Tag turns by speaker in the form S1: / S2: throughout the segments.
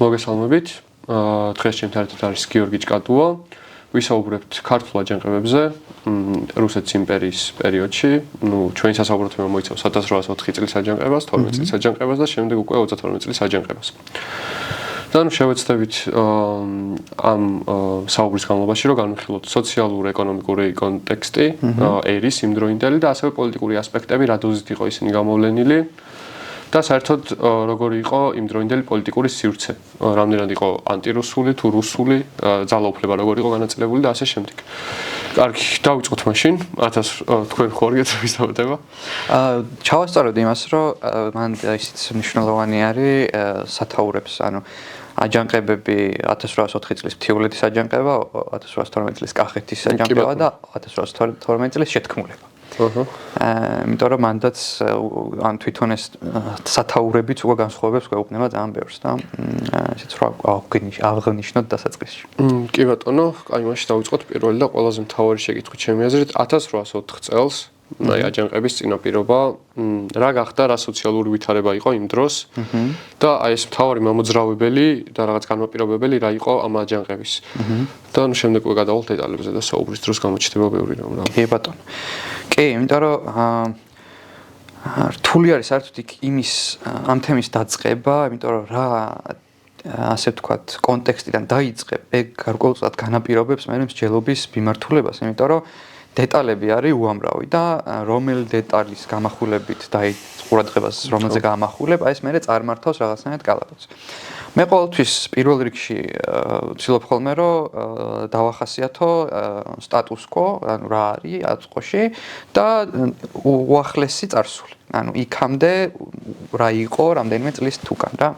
S1: მოგესალმებით. დღეს ჩემთან ერთად არის გიორგი ჭკატუა. ვისაუბრებთ ქართულ აჯანყებებზე რუსეთის იმპერიის პერიოდში. ჩვენი სასაუბროთემა მოიცავს 1804 წლის აჯანყებას, 12 წლის აჯანყებას და შემდეგ უკვე 32 წლის აჯანყებას. და შევეცდებით ამ საუბრის განმავლობაში რომ განვიხილოთ სოციალურ-ეკონომიკური კონტექსტი, ერის იმდროინდელი და ასევე პოლიტიკური ასპექტები, რა დოზით იყო ისინი გამოვლენილი. და საერთოდ როგორი იყო იმდროინდელი პოლიტიკური სივრცე, რამდენად იყო ანტირუსული თუ რუსული ძალაუფლება როგორი იყო განაწილებული და ასე შემდეგ. კარგი, დავიწყოთ მაშინ, თქვენ ხوار გეცნობისდება.
S2: ჩავასწორებ იმას, რომ მან ისიც მნიშვნელოვანი არის სათაურებს, ანუ აჯანყებები 1804 წლის მთიულეთის აჯანყება, 1812 წლის კახეთის აჯანყება და 1812 წლის შეთქმულება. იმიტომ რომ მანდაც ან თვითონ ეს სათაურებიც უკვე განსხვავებებს გვეუბნება ძალიან ბევრს და ესეც რა აღნიშნოთ დასაწყისში.
S1: კი ბატონო, აი მაშინ დავიწყოთ პირველი და ყველაზე მთავარი შეკითხვით ჩემი აზრით 1804 წელს აჯანყების წინაპირობა რა გახდა, რა სოციალური ვითარება იყო იმ დროს და აი ეს მთავარი მამოძრავებელი და რაღაც განმაპირობებელი რა იყო ამ აჯანყების. და შემდეგ უკვე გადავალთ დეტალებზე და საუბრის დროს გამოჩნდება ბევრი რამ.
S2: კი ბატონო. კი, იმიტომ რომ რთული არის საერთოდ იმის ამ თემის დაწყება, იმიტომ რომ რა ასე ვთქვათ, კონტექსტიდან დაიწყებ, ეგ გარკვეულწილად განაპირობებს მე მსჯელობის მიმართულებას, იმიტომ რომ დეტალები არის უამრავი და რომელი დეტალის გამახვილებით დაიწყება ყურადღებას, რომელზე გამახვილებ, აი ეს მე წარმართავს რაღაცნაირად კალაპოტს. მე ყოველთვის პირველ რიგში ვცდილობ ხოლმე რომ დავახასიათო სტატუს quo, ანუ რა არის აწყოში და უახლესი წარსული. ანუ იქამდე რა იყო რამდენიმე წლის თუკან რა.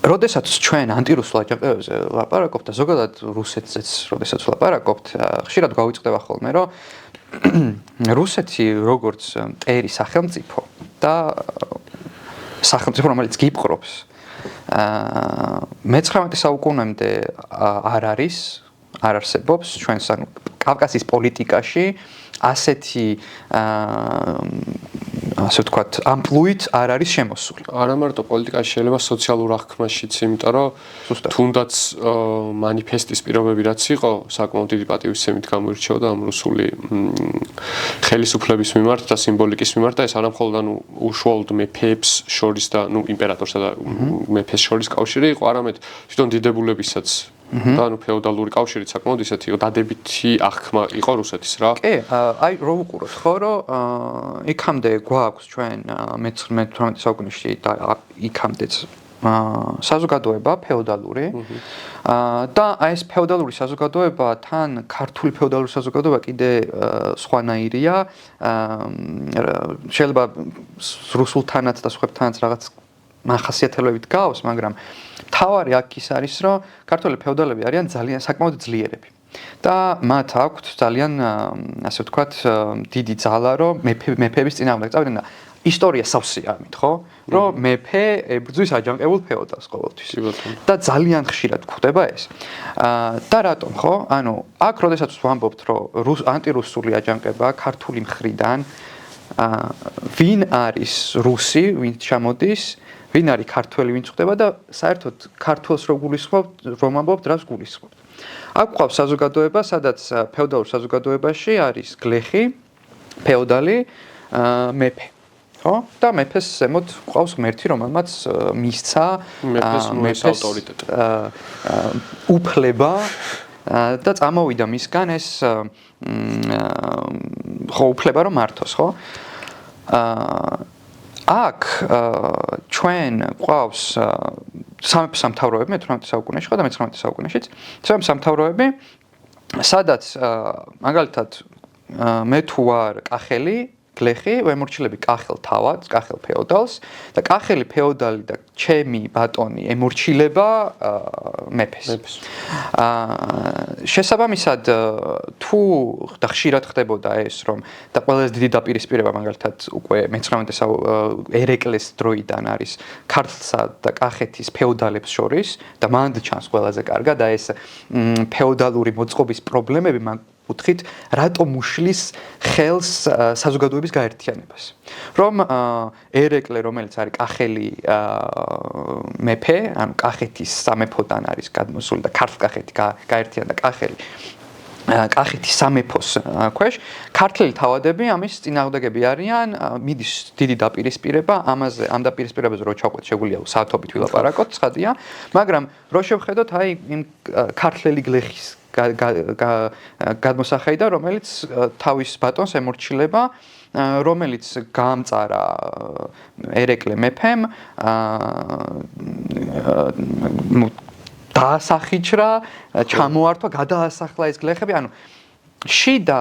S2: როდესაც ჩვენ ანტირუსულ აჯანყებებზე ლაპარაკობთ და ზოგადად რუსეთზეც როდესაც ლაპარაკობთ, ხშირად გვავიწყდება ხოლმე რომ რუსეთი როგორც მტერი სახელმწიფო და სახელმწიფო რომელიც გიპყრობს 19 საუკუნემდე არ არსებობს ჩვენს ანუ კავკასიის პოლიტიკაში ასეთი ასე ვთქვათ ამპლუით არ არის შემოსული.
S1: არა მარტო პოლიტიკაში, შეიძლება სოციალურ აღქმაშიც, იმიტომ რომ თუნდაც მანიფესტის პირობები რაც იყო, საკმაოდ დიდი პატივისცემით გამოირჩეოდა ამ რუსული ხელისუფლების მიმართ და სიმბოლიკის მიმართ და ეს არა მხოლოდ ანუ უშუალოდ მეფეებს შორის და იმპერატორსა და მეფეს შორის კავშირი იყო, არამედ თვითონ დიდებულებისაც და ანუ ფეოდალური კავშირიც საკმაოდ ისეთი იყო, დადებითი აღქმა იყო რუსეთის რა.
S2: კი, აი რო ვუყუროთ ხო, რომ იქამდე გვაქვს ჩვენ მე-18 საუკუნეში და იქამდეც საზოგადოება ფეოდალური და აი ეს ფეოდალური საზოგადოება თან ქართული ფეოდალური საზოგადოება კიდე სხვანაირია, შეიძლება რუსულთანაც და სხვებთანაც რაღაც მახასიათებლებით გავს, მაგრამ თავარი აქ ის არის, რომ ქართველი ფეოდალები არიან ძალიან საკმაოდ ძლიერები. და მათ აქვთ ძალიან ასე ვთქვათ დიდი ძალა, რომ მეფეების წინააღმდეგ წავიდნენ და ისტორია სავსეა ამით, ხო? რომ მეფე ებრძვის აჯანყებულ ფეოდალს ყოველთვის. და ძალიან ხშირად გვხდება ეს. და რატომ, ხო? ანუ აქ როდესაც ვამბობთ, რომ ანტირუსული აჯანყება ქართული მხრიდან ვინ არის რუსი, ვინ ჩამოდის, ვინ არის ქართველი, ვინ წხვდება და საერთოდ ქართველს რო გულისხმობთ, რომ ამბობთ, რას გულისხმობთ. აქ ყავს საზოგადოება, სადაც ფეოდალურ საზოგადოებაში არის გლეხი, ფეოდალი, მეფე. ხო? და მეფეს ზემოთ ყავს ღმერთი, რომელმაც მისცა
S1: მეფეს ავტორიტეტი.
S2: უფლება და წამოვიდა მისგან ეს ხო უფლება რომ მართოს, ხო? აქ ჩვენ ყავს სამეფო სამთავროები მე-18 საუკუნეში ხო და მე-19 საუკუნეშიც სამეფო სამთავროები სადაც მაგალითად მე თუ ვარ კახელი გლეხი ვემორჩილები კახელ თავადს, კახელ ფეოდალს და კახელი ფეოდალი და ჩემი ბატონი ემორჩილება მეფეს. შესაბამისად თუ და ხშირად ხდებოდა ეს რომ და ყველაზე დიდი დაპირისპირება მაგალითად უკვე მე-19 ერეკლეს დროიდან არის ქართლსა და კახეთის ფეოდალებს შორის და მანდ ჩანს ყველაზე კარგად და ეს ფეოდალური მოწყობის პრობლემები კუთხით რატომ უშლის ხელს საზოგადოების გაერთიანებას. რომ ერეკლე, რომელიც არის კახელი მეფე, ანუ კახეთის სამეფოდან არის გადმოსული და ქართლ-კახეთი გაერთიანდა კახეთის სამეფოს ქვეშ, ქართლელი თავადები ამის წინააღმდეგები არიან, მიდის დიდი დაპირისპირება, ამ დაპირისპირებაზე რო ჩავყვეთ, შეგვიძლია საათობით ვილაპარაკოთ, ცხადია, მაგრამ რო შევხედოთ აი იმ ქართლელი გლეხის გადმოსახედა, რომელიც თავის ბატონს ემორჩილება, რომელიც გაამწარა ერეკლე მეფემ, დაასახიჩრა, ჩამოართვა, გადაასახლა ეს გლეხები, ანუ შიდა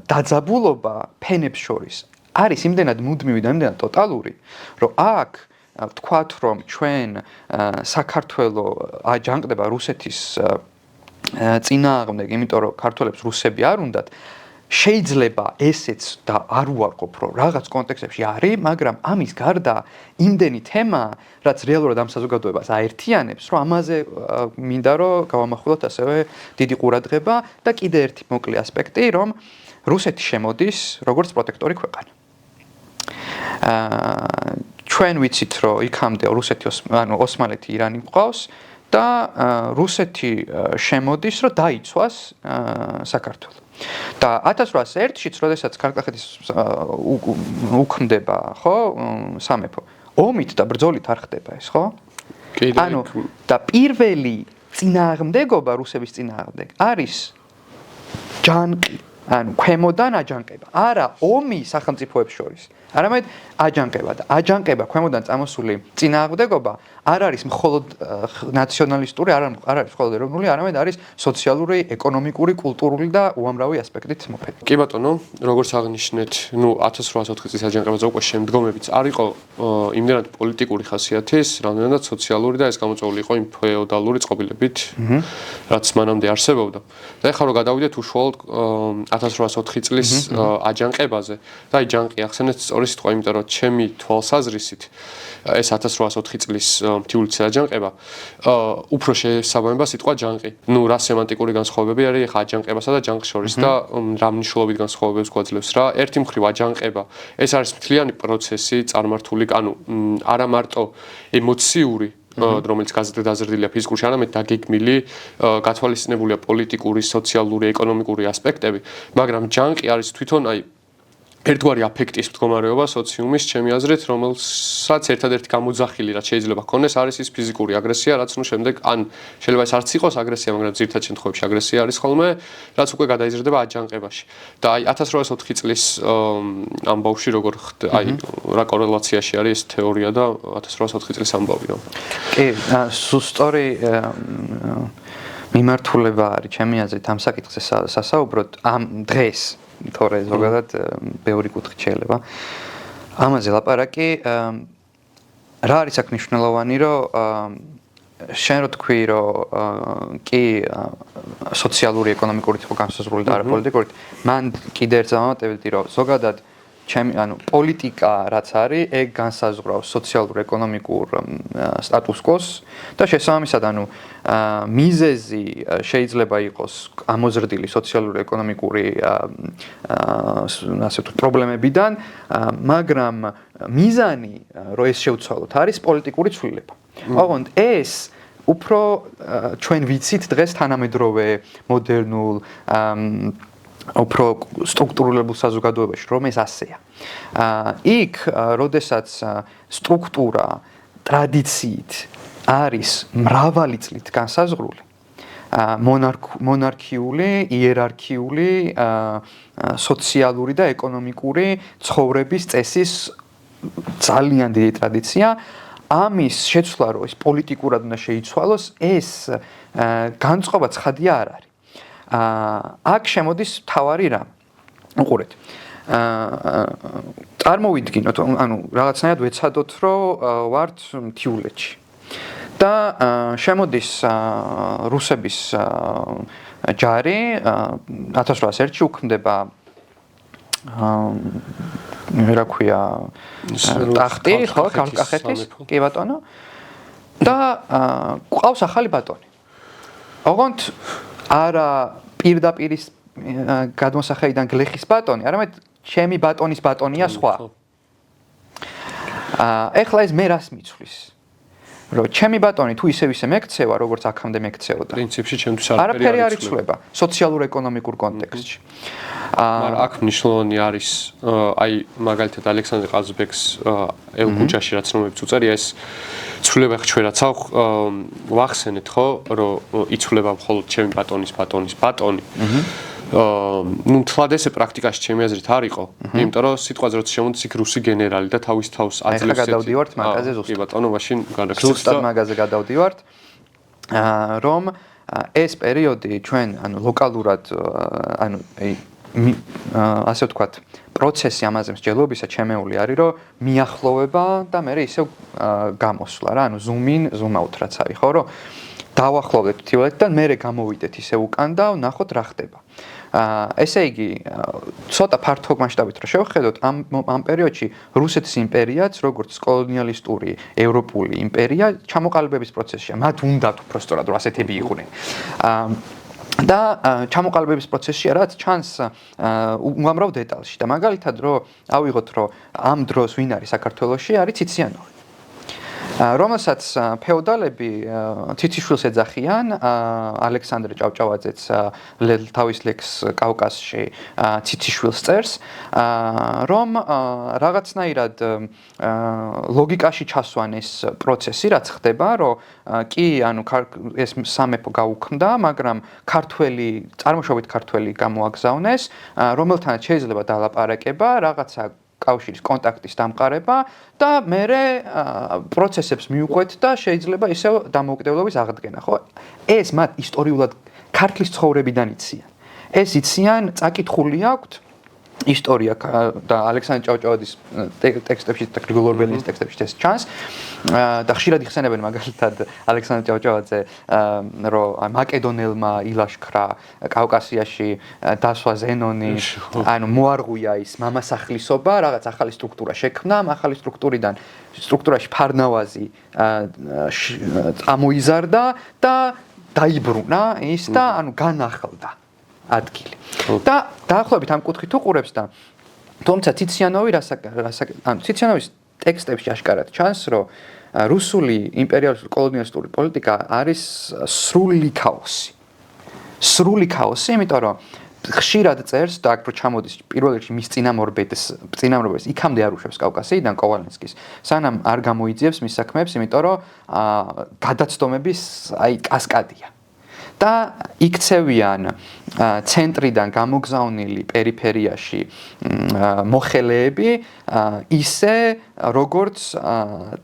S2: დაძაბულობა ფენებს შორის არის იმდენად მუდმივი და იმდენად ტოტალური, რომ აქ ვთქვათ, რომ ჩვენ საქართველო აჯანყდება რუსეთის წინააღმდეგ, იმიტომ რომ ქართველებს რუსები არ უნდათ, შეიძლება ესეც და არ უარყოფ, რომ რაღაც კონტექსტებში არის, მაგრამ ამის გარდა იმდენი თემა, რაც რეალურად ამ საზოგადოებას აერთიანებს, რომ ამაზე მინდა რომ გავამახვილოთ ასევე დიდი ყურადღება და კიდე ერთი მოკლე ასპექტი, რომ რუსეთი შემოდის როგორც პროტექტორი ქვეყანა. ჩვენ ვიცით, რომ იქამდე რუსეთი, ანუ ოსმალეთი, ირანი მყავს და რუსეთი შემოდის, რომ დაიცვას საქართველო. და 1801-ში, როდესაც ქართლ-კახეთის უქმდება, ხო, სამეფო, ომით და ბრძოლით არ ხდება ეს, ხო? ანუ და პირველი წინააღმდეგობა რუსების წინააღმდეგ არის ჯანყი, ანუ ქვემოდან აჯანყება. არა ომი სახელმწიფოებს შორის, არამედ აჯანყება და აჯანყება ქვემოდან წამოსული წინააღმდეგობა არ არის მხოლოდ ნაციონალისტური, არ არის მხოლოდ ეროვნული, არამედ არის სოციალური, ეკონომიკური, კულტურული და უამრავი ასპექტით მოფენილი.
S1: კი ბატონო, როგორც აღნიშნეთ, 1804 წლის აჯანყებაზე უკვე შემდგომებიც არ იყო იმდენად პოლიტიკური ხასიათის, რამდენადაც სოციალური და ეს გამოწვეული იყო იმ ფეოდალური წყობილებით, რაც მანამდე არსებობდა. და ეხლა რომ გადავიდეთ უშუალოდ 1804 წლის აჯანყებაზე და აი ჯანყი ახსენეთ სწორი სიტყვა, იმიტომ რომ ჩემი თვალსაზრისით ეს 1804 წლის მთიულეთის აჯანყება უფრო შესაბამება სიტყვა ჯანყი. ნუ რა სემანტიკური განსხვავებები არის ახლა აჯანყებასა და ჯანყის შორის და რა მნიშვნელობით განსხვავებებს გვაძლევს რა. ერთი მხრივ აჯანყება ეს არის მთლიანი პროცესი, წარმართული, ანუ არა მარტო ემოციური რომელიც გაზრდილია ფიზიკურში, არამედ დაგეგმილი, გათვალისწინებულია პოლიტიკური, სოციალური, ეკონომიკური ასპექტები, მაგრამ ჯანყი არის თვითონ აი ერთგვარი აფექტის მდგომარეობა სოციუმის, ჩემი აზრით, რომელსაც ერთადერთი გამოძახილი რაც შეიძლება ჰქონდეს, არის ის ფიზიკური აგრესია, რაც ნუ შემდეგ ან შეიძლება ეს არც იყოს აგრესია, მაგრამ ძირითად შემთხვევებში აგრესია არის ხოლმე, რაც უკვე გადაიზრდება აჯანყებაში. და აი 1804 წლის ამბავში როგორ აი რა კორელაციაში არის ეს თეორია და 1804 წლის ამბავი რა.
S2: კი, სწორი მიმართულება არის ჩემი აზრით ამ საკითხზე სასაუბროდ ამ დღეს თორე ზოგადად ბევრი კუთხით შეიძლება ამაზე ლაპარაკი რა არის აქ მნიშვნელოვანი რომ შენ რო თქვი რომ კი სოციალური ეკონომიკური თქო განსაზღვრული და არა პოლიტიკური მან კიდე ერთ ზამთრობდი რომ ზოგადად ჩემი ანუ პოლიტიკა რაც არის ეგ განსაზღვრავს სოციალურ-ეკონომიკურ სტატუს კოს და შესაბამისად ანუ მიზეზი შეიძლება იყოს ამოზრდილი სოციალურ-ეკონომიკური ასე ვთქვათ პრობლემებიდან მაგრამ მიზანი რომ ეს შევცვალოთ არის პოლიტიკური ცვლილება. ოღონდ ეს უფრო ჩვენ ვიცით დღეს თანამედროვე მოდერნულ უფრო სტრუქტურულებულ საზოგადოებაში რომ ეს ასეა. იქ როდესაც სტრუქტურა ტრადიციით არის მრავალი წლით განსაზღვრული, მონარქიული, იერარქიული, სოციალური და ეკონომიკური ცხოვრების წესის ძალიან დიდი ტრადიცია, ამის შეცვლა რომ ეს პოლიტიკურად უნდა შეიცვალოს, ეს განწყობა ცხადია არ არის. აქ შემოდის თავარი რამ. უყურეთ. წარმოვიდგინოთ, ანუ რაღაცნაირად ვეცადოთ, რომ ვართ მთიულეთში. და შემოდის რუსების ჯარი 1801-ში უქმდება რა ქვია ტახტი, ხო, ქართლ-კახეთის, კი ბატონო. და ყავს ახალი ბატონი. ოღონდ არა პირდაპირ გადმოსახედიდან გლეხის ბატონი, არამედ ჩემი ბატონის ბატონია სხვა. ეხლა ეს მე რას მიცვლის? რომ ჩემი ბატონი თუ ისევ მეკცევა, როგორც აქამდე მეკცეოდა.
S1: პრინციპში ჩემთვის
S2: არაფერი არ იცვლება სოციალურ-ეკონომიკურ კონტექსტში.
S1: მაგრამ აქ მნიშვნელოვანი არის აი მაგალითად ალექსანდრე ყაზბეგს ელკუჯაში რაც რომლებიც უწერია ეს ცვლილება ხჩვერაც აქვს ვახსენეთ ხო რომ იცვლება მხოლოდ ჩემი ბატონის ბატონი ну თლად ესე პრაქტიკაში ჩემი აზრით არ იყო იმიტომ რომ სიტყვაზე როცა შემოდის იქ რუსი გენერალი და თავის თავს აძლევს
S2: ახლა გადავდივართ მაგაზე ზუსტად
S1: კი ბატონო მაშინ
S2: ზუსტად მაგაზე გადავდივართ რომ ეს პერიოდი ჩვენ ანუ ლოკალურად ანუ ასე ვთქვათ პროცესი ამაზე მსჯელობისა ჩემეული არის რომ მიახლოვება და მე ისევ გამოსვლა რა ანუ zoom out რაც არის ხო რომ დავახლოვდეთ თითოეულს და მე გამოვიდეთ ისე უკან და ვნახოთ რა ხდება. ესე იგი, ცოტა ფართო მასშტაბით რომ შევხედოთ ამ პერიოდში რუსეთის იმპერიაც როგორც კოლონიალისტური ევროპული იმპერია ჩამოყალიბების პროცესშია. მათ უნდათ უბრალოდ რომ ასეთები იყვნენ. და ჩამოყალიბების პროცესშია რაც ჩანს უამრავ დეტალში და მაგალითად რომ ავიღოთ რომ ამ დროს ვინ არის საქართველოში არის ციციანოვი. რომელსაც ფეოდალები ციციშვილს ეძახიან ალექსანდრე ჭავჭავაძეც თავის ლექს კავკასში ციციშვილს წერს რომ რაღაცნაირად ლოგიკაში ჩასვან ეს პროცესი რაც ხდება რომ კი ანუ ეს სამეფო გაუქმდა მაგრამ ქართველი წარმოშობით ქართველი გამოაგზავნეს რომელთანაც შეიძლება დალაპარაკება რაღაცა კავშირის კონტაქტის დამყარება და მერე პროცესებს მიუყვეთ და შეიძლება ისევ დამოუკიდებლობის აღდგენა, ხო? ეს მათ ისტორიულად ქართლის ცხოვრებიდან იციან. ეს იციან, წაკითხული აქვთ ისტორია და ალექსანდრე ჭავჭავაძის ტექსტებში და გრიგოლ ორბელინის ტექსტებში ეს ჩანს და ხშირად იხსენებენ მაგალითად ალექსანდრე ჭავჭავაძე რომ მაკედონელმა ილაშქრა კავკასიაში დასვა ზენონი ანუ მოარღვია ის მამასახლისობა რაღაც ახალი სტრუქტურა შექმნა ამ ახალი სტრუქტურაში ფარნავაზი ამოიზარდა და დაიბრუნა ის და ანუ განახლდა ადგილი. და დაახლოებით ამ კუთხით უყურებს და თუმცა ციციანოვი ანუ ციციანოვის ტექსტებში ашკარად ჩანს, რომ რუსული იმპერიალისტური კოლონიალისტური პოლიტიკა არის სრული ქაოსი. სრული ქაოსი, იმიტომ რომ ხშირად წერს და აქ რო ჩამოდის პირველ რიგში მის წინამორბედს იქამდე არ უშვებს კავკასიიდან კოვალენსკის, სანამ არ გამოიძიებს მის საქმეებს, იმიტომ რომ გადაცდომების აი კასკადია. და იქცევიან ცენტრიდან გამოგზავნილი პერიფერიაში მოხელეები ისე როგორც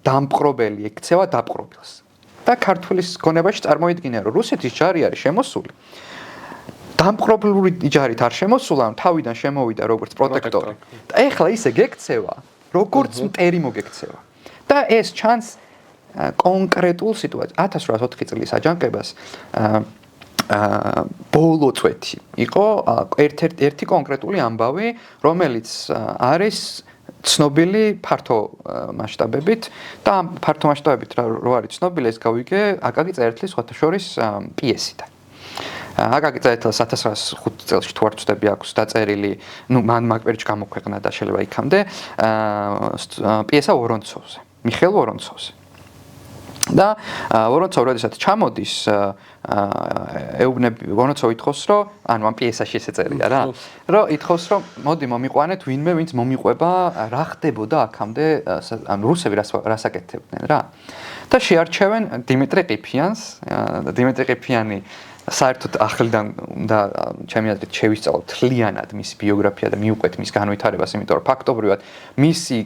S2: დამპყრობელი ექცევა დაპყრობილს. და ქართულის გონებაში წარმოიდგინე რომ რუსეთის ჯარი არის შემოსული. დამპყრობლური ჯარით არ შემოსულა, თავიდან შემოვიდა როგორც პროტექტორი. და ეხლა ისე გექცევა, როგორც მტერი მოგექცევა. და ეს ჩანს კონკრეტულ სიტუაციას 1804 წლის აჯანყებას ბოლო წვეთი იყო ერთ-ერთი კონკრეტული ამბავი, რომელიც არის ცნობილი ფართო მასშტაბებით და ფართო მასშტაბებით რო არის ცნობილი ეს გავიგე აკაკი წერეთლის სხვათა შორის პიესიდან. აკაკი წერეთელს 1905 წელს თუ არ ვცდები აქვს დაწერილი, ნუ მან მაგ პერიოდში გამოქვეყნა და შეიძლება იქამდე პიესა ვორონცოვზე, მიხეილ ვორონცოვზე. და ვორონცოვი როდესაც ჩამოდის ეუბნები ვორონცოვი ითხოვს რომ ანუ ამ პიესაში ესე წერია რა რომ ითხოვს რომ მოდი მომიყვანეთ ვინმე ვინც მომიყვება რა ხდებოდა აქამდე ანუ რუსები რას აკეთებდნენ რა და შეარჩევენ დიმიტრი ყიფიანს და დიმიტრი ყიფიანი საერთოდ ახლიდან და ჩემი აზრით შევისწავლოთ თლიანად მისი ბიოგრაფია და მიუყვეთ მის განვითარებას იმიტომ რომ ფაქტობრივად მისი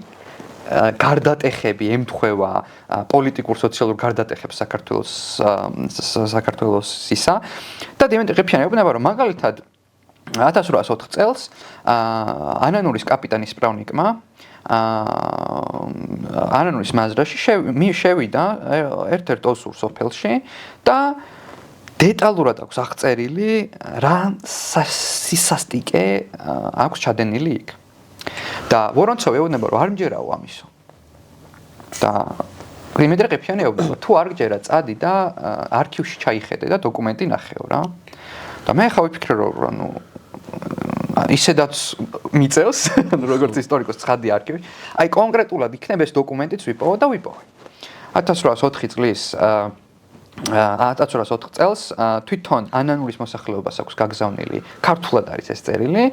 S2: გარდატეხები ემთხვევა პოლიტიკურ სოციალურ გარდატეხებს საქართველოსისა და დიმიტრი ყიფიანი ეუბნება რომ მაგალითად 1804 წელს ანანურის კაპიტანის სპრავნიკმა ანანურის მაზრაში შევიდა ერთ-ერთ ოსურ სოფელში და დეტალურად აქვს აღწერილი რა სისასტიკე აქვს ჩადენილი იქ. და ვორონცოვი ეუბნება რომ არ მჯერაო ამისო. და დიმიტრი ყიფიანი ეუბნება თუ არ გჯერა წადი და არქივში ჩაიხედე და დოკუმენტი ნახეო რა. და მე ხა ვიფიქრე რომ ისედაც მიწევს, როგორც ისტორიკოს ცხადი არქივი. აი კონკრეტულად იქნებ ეს დოკუმენტიც ვიპოვო და ვიპოვე. 1804 წლის 1804 წელს თვითონ ანანურის მოსახლეობას აქვს გაგზავნილი, ქართულად არის ეს წერილი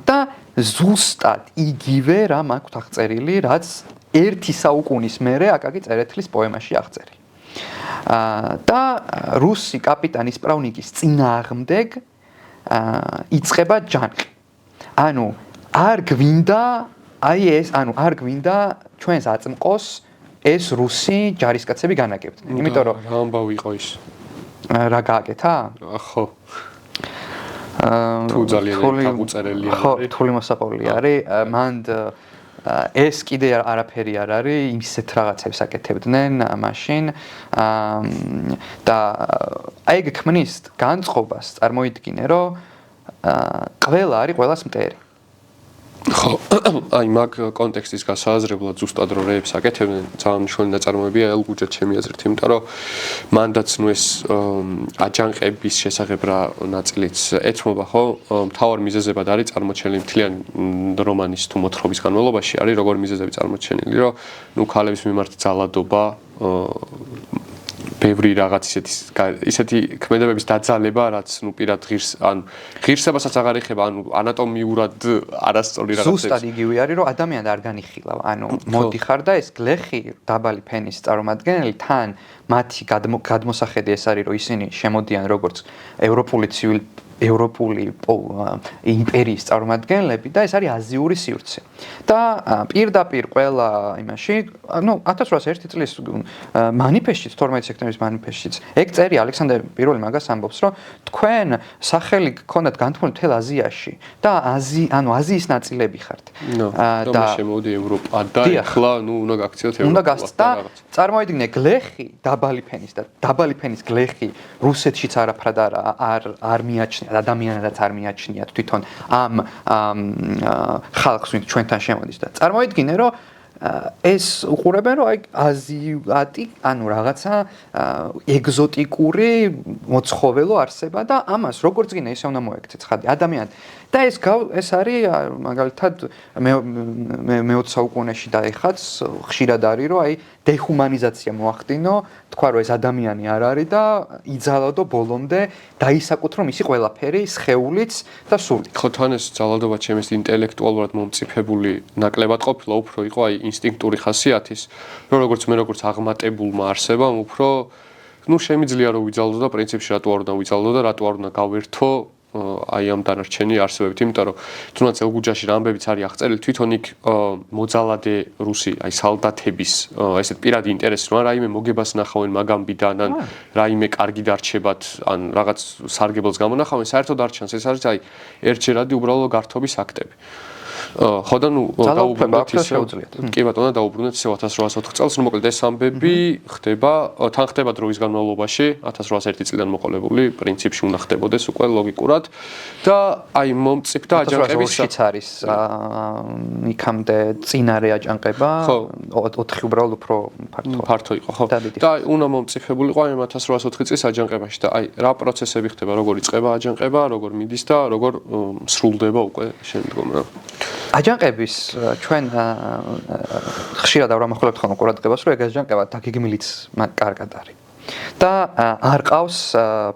S2: და ზუსტად იგივე რამ აქვს აღწერილი, რაც ერთი საუკუნის მერე აკაკი წერეთლის პოემაში აღწერილი. და რუსი კაპიტან ისპრავნიკის წინააღმდეგ იწყება ჯანყი. ანუ არ გვინდა არ გვინდა ჩვენს აწმყოს ეს რუსი ჯარისკაცები განაგებდნენ. იმიტომ რომ
S1: რა ამბავი იყო ის?
S2: რა გააკეთა?
S1: ხო. თუ ძალიან გაუწერელი არის.
S2: ხო, თული მოსაყოლი არის. მანდ ეს კიდე არაფერი არ არის, ისეთ რაღაცებს აკეთებდნენ მაშინ და აი ეგ ქმნის განწყობას, წარმოიდგინე, რომ ყველა არის ყველას მტერი.
S1: ხო, აი მაგ კონტექსტის გასააზრებლად ზუსტად რო რეებს აკეთებდნენ, ძალიან მნიშვნელოვანი ნაწარმოებია ელგუჯად ჩემი აზრით, იმიტომ რომ მანდაც ნუ ეს აჯანყების შესახებ რა ნაწილიც ეთმობა, ხო? მთავარ მიზეზებად არის წარმოჩენილი მთლიანი რომანის თუ მოთხრობის განმავლობაში არის როგორი მიზეზები წარმოჩენილი, რომ ნუ ქალების მიმართ ძალადობა ბევრი რაღაც ისეთი ქმედებების დაძალება, რაც ნუ პირად ღირსებასაც აღარ ეხება, ანუ ანატომიურად არასწორი რაღაცებს.
S2: ზუსტად იგივე არის, რომ ადამიანი არ განიხილავ. ანუ მოდიხარ და ეს გლეხი, დაბალი ფენის წარმომადგენელი, თან მათი გადმოსახედი ეს არის, რომ ისინი შემოდიან როგორც ევროპული იმპერიის წარმომადგენლები და ეს არის აზიური სივრცე. და პირდაპირ ყველა იმაში, ну 1801 წლის მანიფესტშიც 12 სექტემბრის მანიფესტშიც ეგ წერი ალექსანდრე პირველი მაგას ამბობს, რომ თქვენ სახელი გქონდათ განთქმული მთელ აზიაში და აზიის ნაწილები ხართ.
S1: და შემოვიდი ევროპა და ახლა ნუ უნდა გაქციოთ ევროპა.
S2: უნდა გასცდა წარმოიდგინე გლეხი დაბალი ფენის და დაბალი ფენის გლეხი რუსეთშიც არაფრად არ მიაჩნია ადამიანადაც არ მიაჩნიათ თვითონ ამ ხალხს ვინც ჩვენთან შემოდის და წარმოიდგინე რომ ეს უყურებენ რომ აი აზიატი ანუ რაღაცა ეგზოტიკური მოცხოველო არსება და ამას როგორც გინდა ისე უნდა მოექცეთ ხადი ადამიან და ეს არის მაგალითად მე-20 საუკუნეში დაიხაც ხშირად არის რომ აი დეჰუმანიზაცია მოახდინო თქვა რომ ეს ადამიანი არ არის და იძალადო ბოლომდე დაისაკუთრო მისი ყველაფერი სხეულიც და სული
S1: ხო თან ეს ძალადობა ჩემს ინტელექტუალურად მომწიფებული ნაკლებად ყოფილა უფრო იყო აი ინსტინქტური ხასიათის რომ როგორც აღმატებულმა არსებამ უფრო ну შემიძლია რომ ვიძალდო და პრინციპში რატო არ უნდა ვიძალდო და რატო არ უნდა გავერთო აი ამ დანარჩენი არსებებით იმიტომ რომ თუნდაც ელგუჯაში რამბებიც არის აღწერილი თვითონ იქ მოძალადე რუსი აი სალდათების ესეთ პირადი ინტერესი რა რაიმე მოგებას ნახავენ მაგამბიდან ან რაიმე კარგი დარჩებათ ან რაღაც სარგებელს გამონახავენ საერთოდ არ ჩანს ეს არის აი ერთჯერადი უბრალო გართობის აქტები ხო და ნუ დაუბრუნდეთ ისე კი ბატონო დაუბრუნდეთ ისე 1804 წელს ნუ მოკლედ ეს ამბები ხდება თან ხდება დროის განმავლობაში 1801 წლიდან მოყოლებული პრინციპში უნდა ხდებოდეს უკვე ლოგიკურად და აი მომწიფდა აჯანყებისას
S2: არის იქამდე წინარე აჯანყება 4 უბრალოდ უფრო
S1: ფართო იყო ხო და აი უნდა მომწიფებული იყო აი 1804 წლის აჯანყებაში და აი რა პროცესები ხდება როგორ იწყება აჯანყება როგორ მიდის და როგორ სრულდება უკვე შემდგომ რა
S2: აჯანყების ჩვენ ხშირად ავამახვილებთ ხოლმე ყურადღებას რომ ეგ აჯანყება დაგეგმილიც კარგად არის და არ ყავს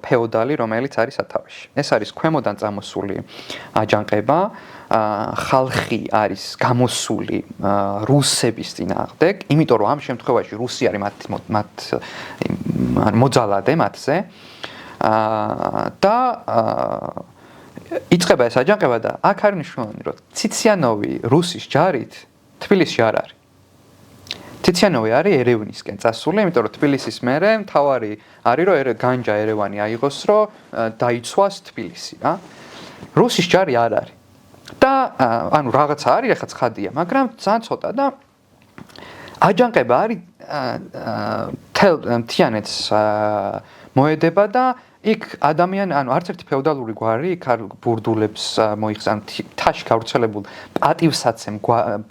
S2: ფეოდალი რომელიც არის სათავეში ეს არის ქვემოდან წამოსული აჯანყება ხალხი არის გამოსული რუსების წინააღმდეგ იმიტომ რომ ამ შემთხვევაში რუსი არის მათ მოძალადე მათზე და იწყება ეს აჯანყება და აქ არის მნიშვნელოვანი რომ ციციანოვი რუსის ჯარით თბილისში არ არის. ციციანოვი არის ერევნისკენ წასული, იმიტომ რომ თბილისის მერე მთავარი არის რომ განჯა ერევანი აიღოს რომ დაიცვას თბილისი რა. რუსის ჯარი არ არის. და ანუ რაღაცა არის ახლა ცხადია, მაგრამ ძალიან ცოტა და აჯანყება არის მთიანეთს მოედება და იქ ადამიანი, ანუ არც ერთი ფეოდალური გვარი იქ არ ბურდულებს მოიხსენებენ, თაში გავრცელებულ პატივსაცემ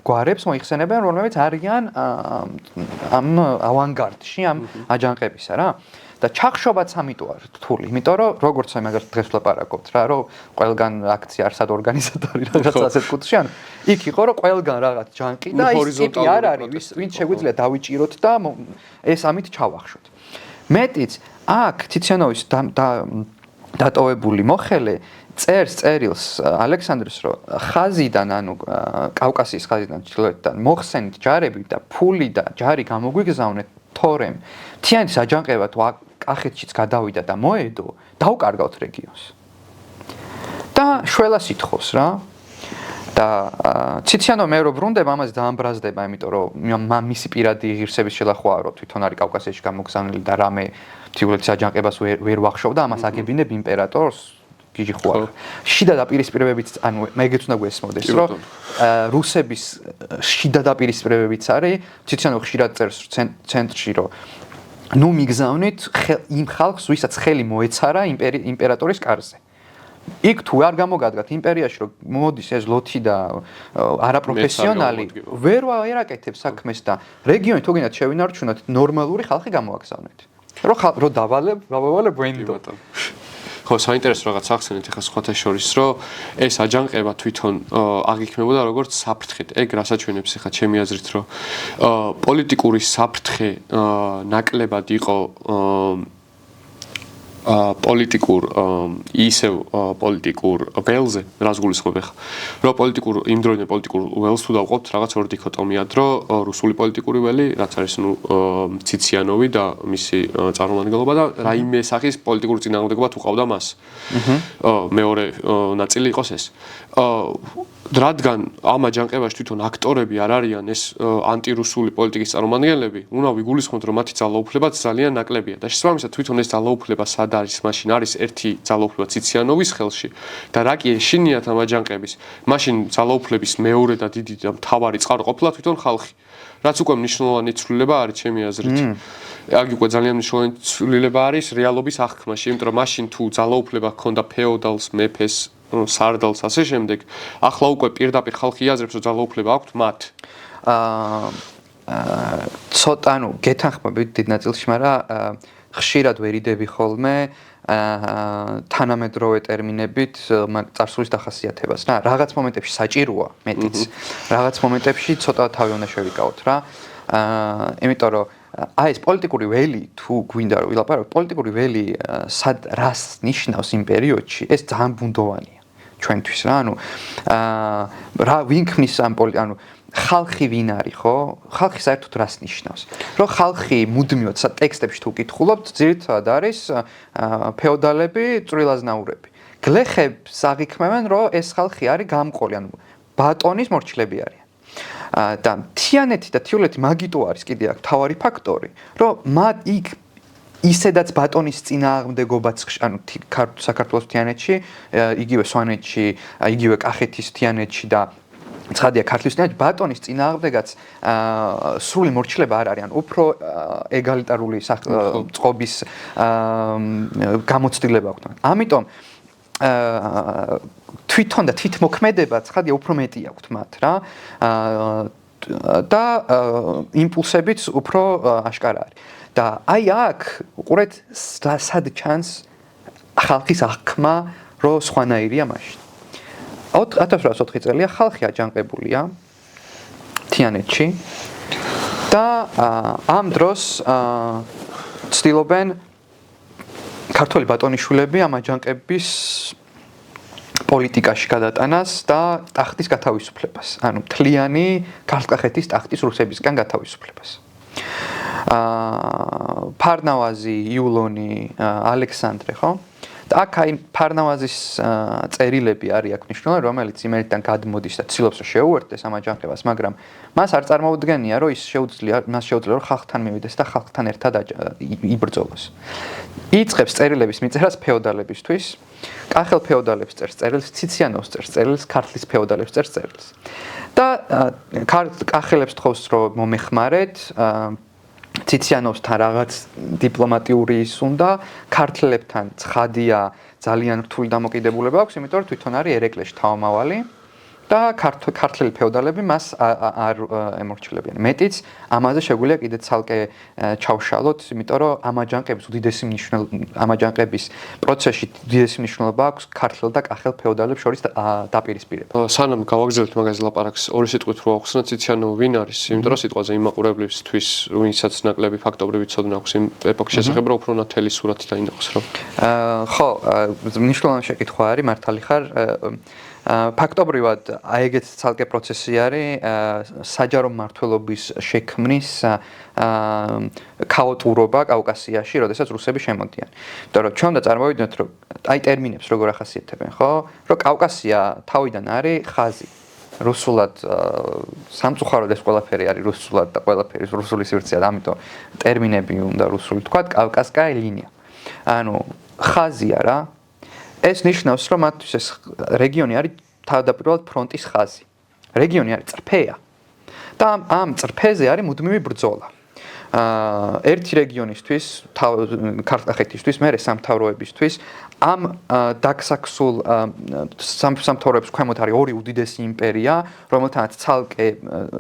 S2: გვარებს მოიხსენებენ, რომლებიც არიან ამ ავანგარდში, ამ აჯანყებისა რა. და ჩახშობაც ამიტომ არ რთული, იმიტომ რომ როგორც აი მაგალითად დღეს ვლაპარაკობთ რა, რომ ყველგან აქცია არსად ორგანიზატორი რაღაც ასეთ კუთხეში, ანუ იქ იყო რომ ყველგან რაღაც ჯანყი და ის ტიპი არ არის, ვინც შეგვიძლია დავიჭიროთ და ეს ამით ჩავახშოთ. მეტიც აქ ციციანოვის დატოვებული მოხელე წერილს ალექსანდრეს რომ ხაზიდან, ანუ კავკასიის ხაზიდან ჩრდილოეთიდან მოხსენით ჯარები და ფული და ჯარი გამოგვიგზავნეთ, თორემ თიანეთის აჯანყება თუ კახეთშიც გადავიდა და მოედო, დაუკარგავთ რეგიონს. და შველას ითხოვს რა. და ციციანო მე რო ბრუნდება, ამაზე დაამბრაზდება, იმიტომ რომ მისი პირადი ღირსების შელახვა რო თვითონ არის კავკასიაში გამოგზავნილი და რამე თბილისის აჯანყებას ვერ ვახშობდა, ამას აგებინებ იმპერატორს გიჟი ხო არა. შიდა დაპირისპირებებიც, ანუ მეგეც უნდა გვესმოდეს, რომ რუსების შიდა დაპირისპირებებიც არის, ციციანო ხშირად წერს ცენტრში, რომ ნუ მიგზავნით იმ ხალხს, ვისაც ხელი მოეცარა იმპერატორის კარზე. იქ თუ არ გამოგადგათ იმპერიაში, რომ მოდის ეს ლოთი და არაპროფესიონალი, ვერ ვაერაკეთებს საქმეს და რეგიონი თუ გინდათ შევინარჩუნოთ, ნორმალური ხალხი გამოაგზავნეთ. რომ დავალებ ვენდო.
S1: ხო, საინტერესო რაღაც ახსენეთ ახლა სხვათა შორის, რომ ეს აჯანყება თვითონ აღიქმებოდა როგორც საფრთხე. ეგ რასაც ჩვენებს ახლა ჩემი აზრით, რომ პოლიტიკური საფრთხე ნაკლებად იყო პოლიტიკურ ისევ პოლიტიკურ ველზე, რას გულისხმობ ახლა, რომ პოლიტიკურ იმ დროინდელ პოლიტიკურ ველს თუ დავყავთ რაღაც ორ დიქოტომიად, რომ რუსული პოლიტიკური ველი, რაც არის ნუ ციციანოვი და მისი წარმომადგენლობა და რაიმე სახის პოლიტიკური წინააღმდეგობა თუ ყავდა მას. მეორე ნაწილი იყოს ეს. რადგან ამ აჯანყებაში თვითონ აქტორები არ არიან ეს ანტირუსული პოლიტიკის წარმომადგენლები, უნდა ვიგულისხმოთ, რომ მათი ძალაუფლებაც ძალიან ნაკლებია და შესაბამისად თვითონ ეს ძალაუფლება სად არის, მაშინ არის ერთი ძალაუფლება ციციანოვის ხელში და რა კი ეშინიათ ამ აჯანყების, მაშინ ძალაუფლების მეორე და დიდი და მთავარი წყარო ყოფილა თვითონ ხალხი. რაც უკვე მნიშვნელოვანი ცვლილება არის ჩემი აზრით. აქ უკვე ძალიან მნიშვნელოვანი ცვლილება არის რეალობის აღქმაში, იმიტომ რომ მაშინ თუ ძალაუფლება ჰქონდა ფეოდალს, მეფეს, სარდალს ასე შემდეგ, ახლა უკვე პირდაპირ ხალხი იაზრებს, რომ ძალაუფლება აქვთ მათ.
S2: ცოტა, ანუ გეთანხმებით დიდ ნაწილში, მაგრამ ხშირად ვერიდები ხოლმე თანამედროვე ტერმინებით წარსულის დახასიათებას რა. რაღაც მომენტებში საჭიროა მეტიც. რაღაც მომენტებში ცოტა თავი უნდა შევიკავოთ რა. იმიტომ რომ აი ეს პოლიტიკური ველი თუ გვინდა რომ ვილაპარაკოთ, პოლიტიკური ველი რას ნიშნავს იმ პერიოდში, ეს ძალიან ბუნდოვანია ჩვენთვის რა. ანუ რა ვინ ქმნის ამ ანუ ხალხი ვინ არის, ხო? ხალხი საერთოდ რას ნიშნავს? რომ ხალხი მუდმივად ტექსტებში თუ კითხულობთ, ძირითადად არის ფეოდალები, წვრილაზნაურები. გლეხებს აღიქმებენ, რომ ეს ხალხი არის გამყოლი, ანუ ბატონის მორჩილები არიან. და თიანეთი და თიულეთი მაგიტო არის კიდე აქ თავარი ფაქტორი, რომ მათ იქ ისედაც ბატონის წინააღმდეგობაც, ანუ საქართველოს თიანეთში, იგივე სვანეთში, იგივე კახეთის თიანეთში და ცხადია ქართლის თიანეთში ბატონის წინააღმდეგაც სრული მორჩილება არ არის, ანუ უფრო ეგალიტარული წყობის გამოცდილება აქვს. ამიტომ თვითონ და თვითმოქმედება ცხადია უფრო მეტი აქვთ მათ რა. და იმპულსებიც უფრო აშკარა არის. და აი აქ უყურეთ სად ჩანს ხალხის აღქმა, რომ სხვანაირია მაშინ. 1804 წელია ხალხი აჯანყებულია თიანეთში და ამ დროს ცდილობენ ქართველი ბატონიშვილები ამ აჯანყების პოლიტიკაში გადატანას და ტახტის გათავისუფლებას, ანუ მთლიანი ქართლ-კახეთის ტახტის რუსებისგან გათავისუფლებას. ფარნავაზი, იულონი, ალექსანდრე, ხო? და აქ აი ფარნავაზის წერილები არის აქ მნიშვნელოვანი, რომელიც იმერეთიდან გადმოდის და ცდილობს რომ შეუერთდეს ამ აჯანყებას, მაგრამ მას არ წარმოუდგენია, რომ მას შეუძლია რომ ხალხთან მივიდეს და ხალხთან ერთად იბრძოლოს. იწყებს წერილების მიწერას ფეოდალებისთვის, კახელ ფეოდალებს წერს წერილს, ციციანოვს წერს წერილს, ქართლის ფეოდალებს წერს წერილს. და კახელებს თხოვს რომ მომეხმარეთ ციციანოვსთან რაღაც დიპლომატიური ის უნდა, ქართლებთან ცხადია ძალიან რთული დამოკიდებულება აქვს, იმიტომ რომ თვითონ არის ერეკლეში თავმავალი და ქართლელი ფეოდალები მას არ ემორჩილებიან. მეტიც ამაზე შეგვიძლია კიდე ცალკე ჩავშალოთ, იმიტომ რომ ამაჯანყების პროცესში უდიდესი მნიშვნელობა აქვს ქართლ და კახელ ფეოდალებს შორის დაპირისპირება.
S1: სანამ გავაგრძელებთ მაგაზე ლაპარაკს, ორი სიტყვით რო ავხსნათ ციციანოვი ვინ არის? იმიტომ რომ სიტყვაზე იმაყურებლისთვის, ვინცაც ნაკლები ფაქტობრივი ცოდნა აქვს იმ ეპოქის შესახებ, რომ უფრო ნათელი სურათი დაინახოს რა.
S2: ხო, მნიშვნელოვანი შეკითხვა არის, მართალი ხარ. ფაქტობრივად ეგეც ცალკე პროცესი არის საჯარო მმართველობის შექმნის ქაოტურობა კავკასიაში, როდესაც რუსები შემოდიან. იმიტომ რომ ჩვენ და წარმოვიდგინოთ, რომ აი ტერმინებს როგორ ახასიათებენ, ხო? რომ კავკასია თავიდან არის ხაზი. რუსულად სამწუხაროდ ეს ყველაფერი არის რუსულად და ყველაფერი რუსული სივრცეა, ამიტომ ტერმინები უნდა რუსული თქვა, კავკასკაია ლინია. ანუ ხაზია რა. ეს ნიშნავს, რომ მათთვის ეს რეგიონი არის თავდაპირველად ფრონტის ხაზი. რეგიონი არის წრფეა. და ამ წრფეზე არის მუდმივი ბრძოლა. ერთი რეგიონისთვის, ქართლ-კახეთისთვის, მერე სამთავროებისთვის ამ დაქსაქსულ სამთავროების ქვემოთ არის ორი უდიდესი იმპერია, რომელთანაც ცალკე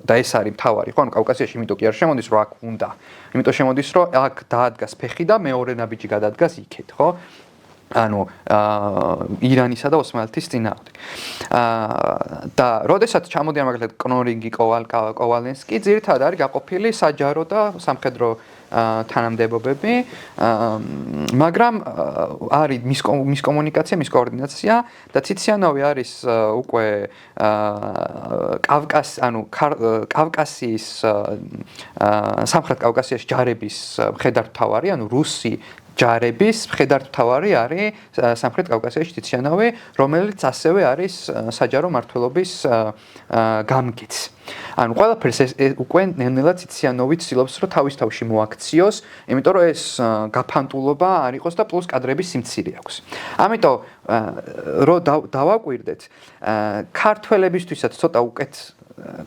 S2: და ეს არის მთავარი, ხო, ანუ კავკასიაში იმიტომ კი არ შემოდის, რომ აქ უნდა. იმიტომ შემოდის, რომ აქ დაადგას ფეხი და მეორე ნაბიჯი გადადგას იქეთ, ხო? ანუ ირანისა და ოსმალეთის წინააღმდეგ. და როდესაც ჩამოდიან მაგალითად კნორინგი, კოვალენსკი, ძირითადად არის გაყოფილი საჯარო და სამხედრო თანამდებობები, მაგრამ არის მის კომუნიკაცია, მის კოორდინაცია და ციციანოვი არის უკვე კავკასიის სამხრეთ კავკასიაში ჯარების მხედართმთავარი, ანუ რუსი ჯარების მხედართმთავარი არის სამხრეთ კავკასიაში ციციანოვი, რომელიც ასევე არის საჯარო მმართველობის გამგეც. ანუ ყველაფერს უკვე ნელ-ნელა ციციანოვი ცდილობს, რომ თავის თავში მოაქციოს, იმიტომ რომ ეს გაფანტულობა არ იყოს და პლუს კადრების სიმცირე აქვს. ამიტომ რომ დავაკვირდეთ, ქართველებისთვისაც ცოტა უკეთ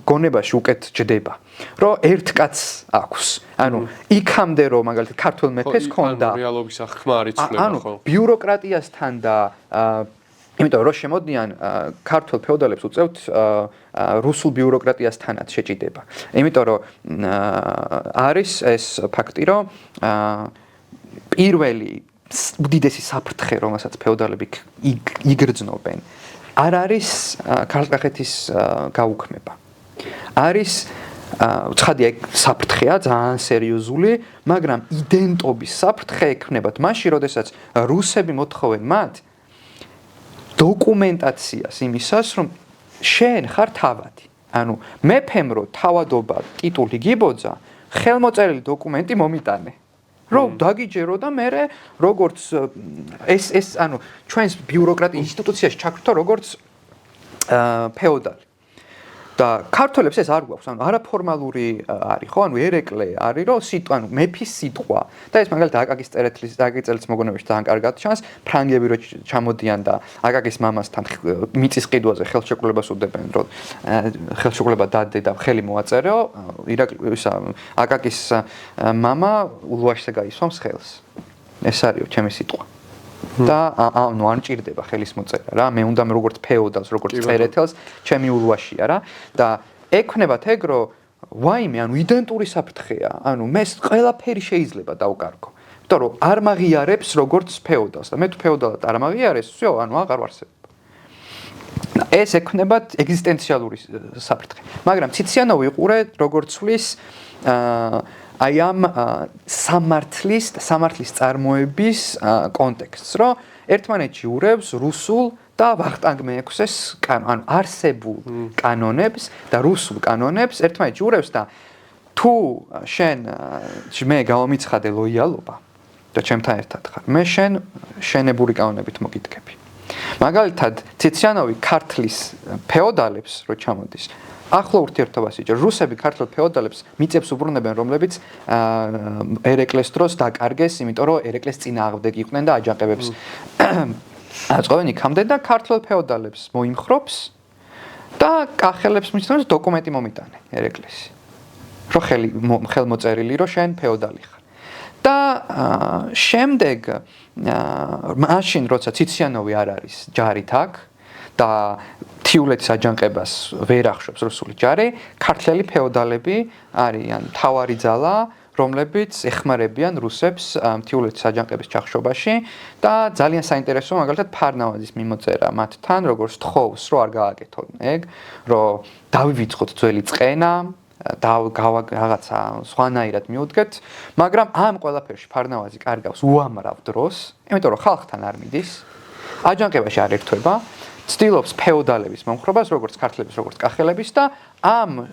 S2: გონებაში უკეთ ჯდება, რომ ერთ კაცს აქვს. ანუ იქამდე რომ მაგალითად ქართულ მეფეს ჰქონდა
S1: რეალობის აღქმა არ იცვლება, ხო?
S2: ბიუროკრატიასთან და იმიტომ რომ შემოდიან ქართულ ფეოდალებს უწევთ რუსულ ბიუროკრატიასთანაც შეჭიდება. იმიტომ რომ არის ეს ფაქტი, რომ პირველი უდიდესი საფრთხე, რომელსაც ფეოდალები იგრძნობენ, არ არის ქართლ-კახეთის გაუქმება. არის ცხადია საფრთხეა ძალიან სერიოზული, მაგრამ იდენტობის საფრთხე ექნებათ მაშინ, როდესაც რუსები მოთხოვენ მათ დოკუმენტაციას იმისას, რომ შენ ხარ თავადი. ანუ მეფემ რო თავადობა ტიტული გიბოძა, ხელმოწერილი დოკუმენტი მომიტანე. რომ დაგიჯერო და მე როგორც ეს ანუ ჩვენს ბიუროკრატიის ინსტიტუციაში ჩაქრთო როგორც ფეოდალი. და ქართველებს ეს არ გვაქვს, ანუ არაფორმალური არის, ხო? ანუ ერეკლე არის, რომ სიტყვა, ანუ მეფის სიტყვა. და ეს მაგალითად აკაკის წერეთლის მოგონებაში ძალიან კარგად ჩანს, ფრანგები რო ჩამოდიან და აკაკის მამასთან მიწის ყიდვაზე ხელშეკრულებას უდებენ, რომ ხელშეკრულება დადე და ხელი მოაწერო, აკაკის მამა ულუაშზე გაისვამს ხელს. ეს არის ჩემი სიტყვა. და ანუ არ მჭირდება ხელის მოწერა რა, მე უნდა როგორც ფეოდალს, როგორც წერეთელს, ჩემი ულუაშია რა და ექნებათ ეგ რომ ვაიმე, ანუ იდენტური საფრთხეა, ანუ მე ყველაფერი შეიძლება დავკარგო. იმიტომ რომ არ მაღიარებს როგორც ფეოდალს და მე თუ ფეოდალად არ მაღიარეს, всё, ანუ აღარ ვარსებობ. ეს ექნებათ ეგზისტენციალური საფრთხე. მაგრამ ციციანოვი იყურე როგორც სulis აი ამ სამართლის წარმოების კონტექსტს, რომ ერთმანეთში ურევს რუსულ და ვახტანგ მეექვსეს ანუ არსებულ კანონებს და რუსულ კანონებს ერთმანეთში ურევს და თუ მე გავამიცხადე ლოიალობა და ჩემთან ერთად ხარ, მე შენებური კანონებით მოგიდგები. მაგალითად, ციციანოვი ქართლის ფეოდალებს რო ჩამოდის ახლო ურთიერთობას იჭერს. რუსები ქართულ ფეოდალებს მიწებს უბრუნებენ, რომლებიც ერეკლეს დროს დაკარგეს, იმიტომ რომ ერეკლეს წინააღმდეგ იყვნენ და აჯანყებებს აწყობენ იქამდე და ქართულ ფეოდალებს მოიმხრობს და კახელებს მისცემს დოკუმენტი მომიტანე ერეკლესი. რომ ხელმოწერილი რომ შენ ფეოდალი ხარ. და შემდეგ მაშინ როცა ციციანოვი არ არის ჯარით აქ და მთიულეთის აჯანყებას ვერ ახშობს რუსული ჯარი, ქართველი ფეოდალები არიან მთავარი ძალა, რომლებიც ეხმარებიან რუსებს მთიულეთის აჯანყების ჩახშობაში და ძალიან საინტერესოა მაგალითად ფარნავაზის მიმოწერა მათთან, როგორც თხოვს, რომ არ გააკეთონ ეგ, რომ დავივიწყოთ ძველი წყენა და რაღაცა სხვანაირად მიუდგეთ, მაგრამ ამ ყველაფერში ფარნავაზი კარგავს უამრავ დროს, იმიტომ რომ ხალხთან არ მიდის, აჯანყებაში არ ერთვება, ცდილობს ფეოდალების მომხრობას, როგორც ქართველების, როგორც კახელების და ამ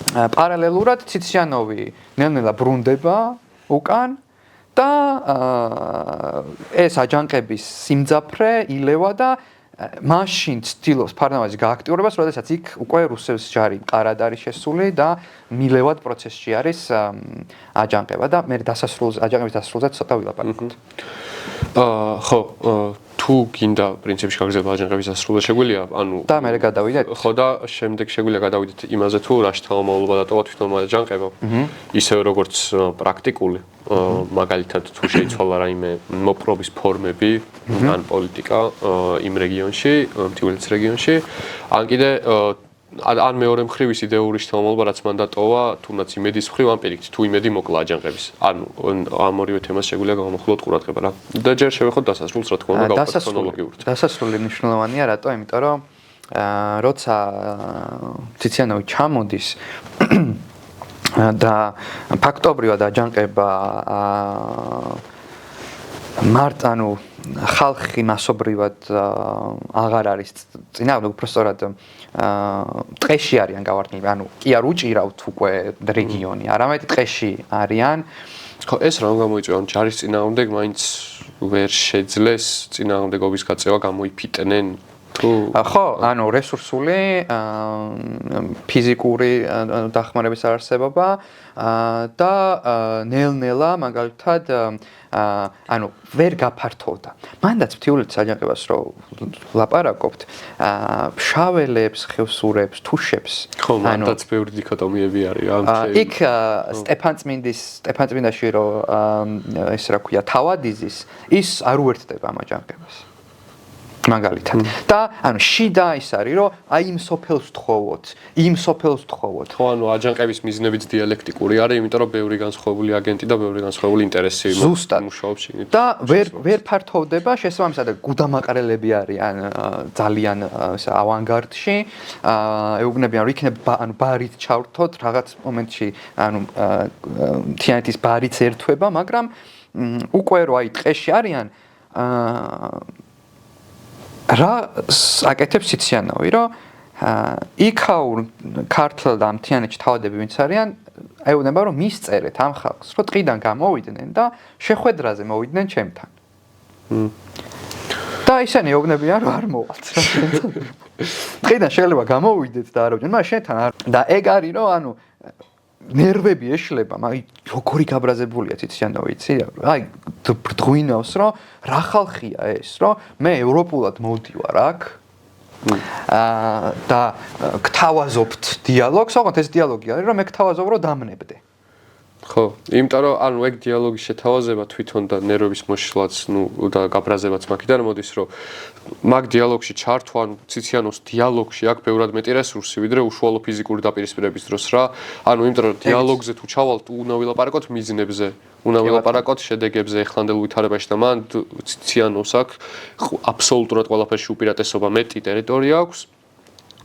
S2: პარალელურად ციციანოვი ნელ-ნელა ბრუნდება უკან და ეს აჯანყების სიმძაფრე ილევა და მაშინ ცდილობს ფარნავაზი გააქტიურებას, როდესაც იქ უკვე რუსების ჯარი მყარად არის შესული და მილევად პროცესში არის აჯანყება და მე აჯანყების დასასრულზე ცოტა ვილაპარაკოთ.
S1: ხო, თუ გინდა პრინციპში გაგრძელება აჯანყების დასრულება შეგვიძლია, ანუ
S2: და მე გადავიდეთ.
S1: ხო და შემდეგ შეგვიძლია გადავიდეთ იმაზე თუ რა შეთანხმებულობა დატოვა თვითონ აჯანყება. ისევე როგორც პრაქტიკული მაგალითად თუ შეიცვალა რაიმე მოპყრობის ფორმები ან პოლიტიკა იმ რეგიონში, მთიულეთის რეგიონში, ან კიდე ან მეორე მხრივ ის იდეური შეთანხმებულობა რაც მან დატოვა, თუნდაც იმედის მხრივ ან პირიქით თუ იმედი მოკლა აჯანყების. ანუ ამ ორივე თემას შეგვიძლია გავამახვილოთ ყურადღება რა. და ჯერ შევეხოთ დასასრულს, რა თქმა უნდა, გავხსნათ ქრონოლოგიურად.
S2: დასასრული მნიშვნელოვანია, რატო? იმიტომ რომ როცა ციციანოვი ჩამოდის და ფაქტობრივად აჯანყება ანუ ხალხი მასობრივად აღარ არის წინააღმდეგ, უბრალოდ ტყეში არიან გავარდნილები, ანუ კი არ უჭირავთ უკვე რეგიონი, არამედ ტყეში არიან.
S1: ხო, ეს რა გამოიწვია, ანუ ჯარის წინააღმდეგ მაინც ვერ შეძლეს წინააღმდეგობის გაწევა გამოიფიტნენ
S2: ხო, ანუ რესურსული, ფიზიკური დახმარების არარსებობა და ნელ-ნელა მაგალითად ანუ ვერ გაფართოვდა. მანდაც მთიულეთის აჯანყებას რო ლაპარაკობთ, ფშაველებს, ხევსურებს, თუშებს,
S1: მანდაც ბევრი დიქოტომიები არის ამ
S2: იქ სტეფანწმინდაში რო ეს რა ქვია, თავადიზის, ის არ უერთდება ამ აჯანყებას. მაგალითად. და ანუ შიდა ის არის, რომ აი იმ სოფელს თხოვოთ, იმ სოფელს თხოვოთ.
S1: ხო, ანუ აჯანყების მიზნებიც დიალექტიკური არის, იმიტომ რომ ბევრი განსხვავებული აგენტი და ბევრი განსხვავებული ინტერესი მუშაობს შიგნით.
S2: და ვერ ფართოვდება, შესაბამისად გუდამაყრელები არიან ძალიან ავანგარდში. ეუბნებიან, რომ იქნება ანუ ბარით ჩავრთოთ, რაღაც მომენტში ანუ თიანეთის ბარიც ერთვება, მაგრამ უკვე რო აი ტყეში არიან რა აკეთებს ციციანოვი, რომ იქაურ ქართლ და მთიანეთში თავადები ვინც არიან, ეუბნება, რომ მისწერეთ ამ ხალხს, რომ ტყიდან გამოვიდნენ და შეხვედრაზე მოვიდნენ ჩემთან. და ისინი ეუბნებიან, რომ არ მოვალთ. ტყიდან შეიძლება გამოვიდეთ და არ აუჯენ, მაგრამ შენთან არ. და ეგ არის, რომ ანუ ნერვები ეშლება, მაგრამ როგორი გაბრაზებულია ციციანოვი, იცი? აი, ბრდღვინავს, რომ რა ხალხია ეს, რომ მე ევროპულად მოვდივარ აქ და გთავაზობთ დიალოგს, ოღონდ ეს დიალოგი არის, რომ მე გთავაზობ, რომ დამნებდე.
S1: ხო, იმიტომ რომ ანუ ეგ დიალოგის შეთავაზება თვითონ და ნერვების მოშლაც, და გაბრაზებაც მაგიდან მოდის, რომ მაგ დიალოგში ჩართვა, ანუ ციციანოს დიალოგში აქვს ბევრად მეტი რესურსი, ვიდრე უშუალო ფიზიკური დაპირისპირების დროს რა. ანუ იმიტომ რომ დიალოგზე თუ ჩავალთ, უნდა ვილაპარაკოთ მიზნებზე, უნდა ვილაპარაკოთ შედეგებზე, ეხლანდელ ვითარებაში და მან ციციანოს აქვს აბსოლუტურად ყველაფერში უპირატესობა, მეტი ტერიტორია აქვს.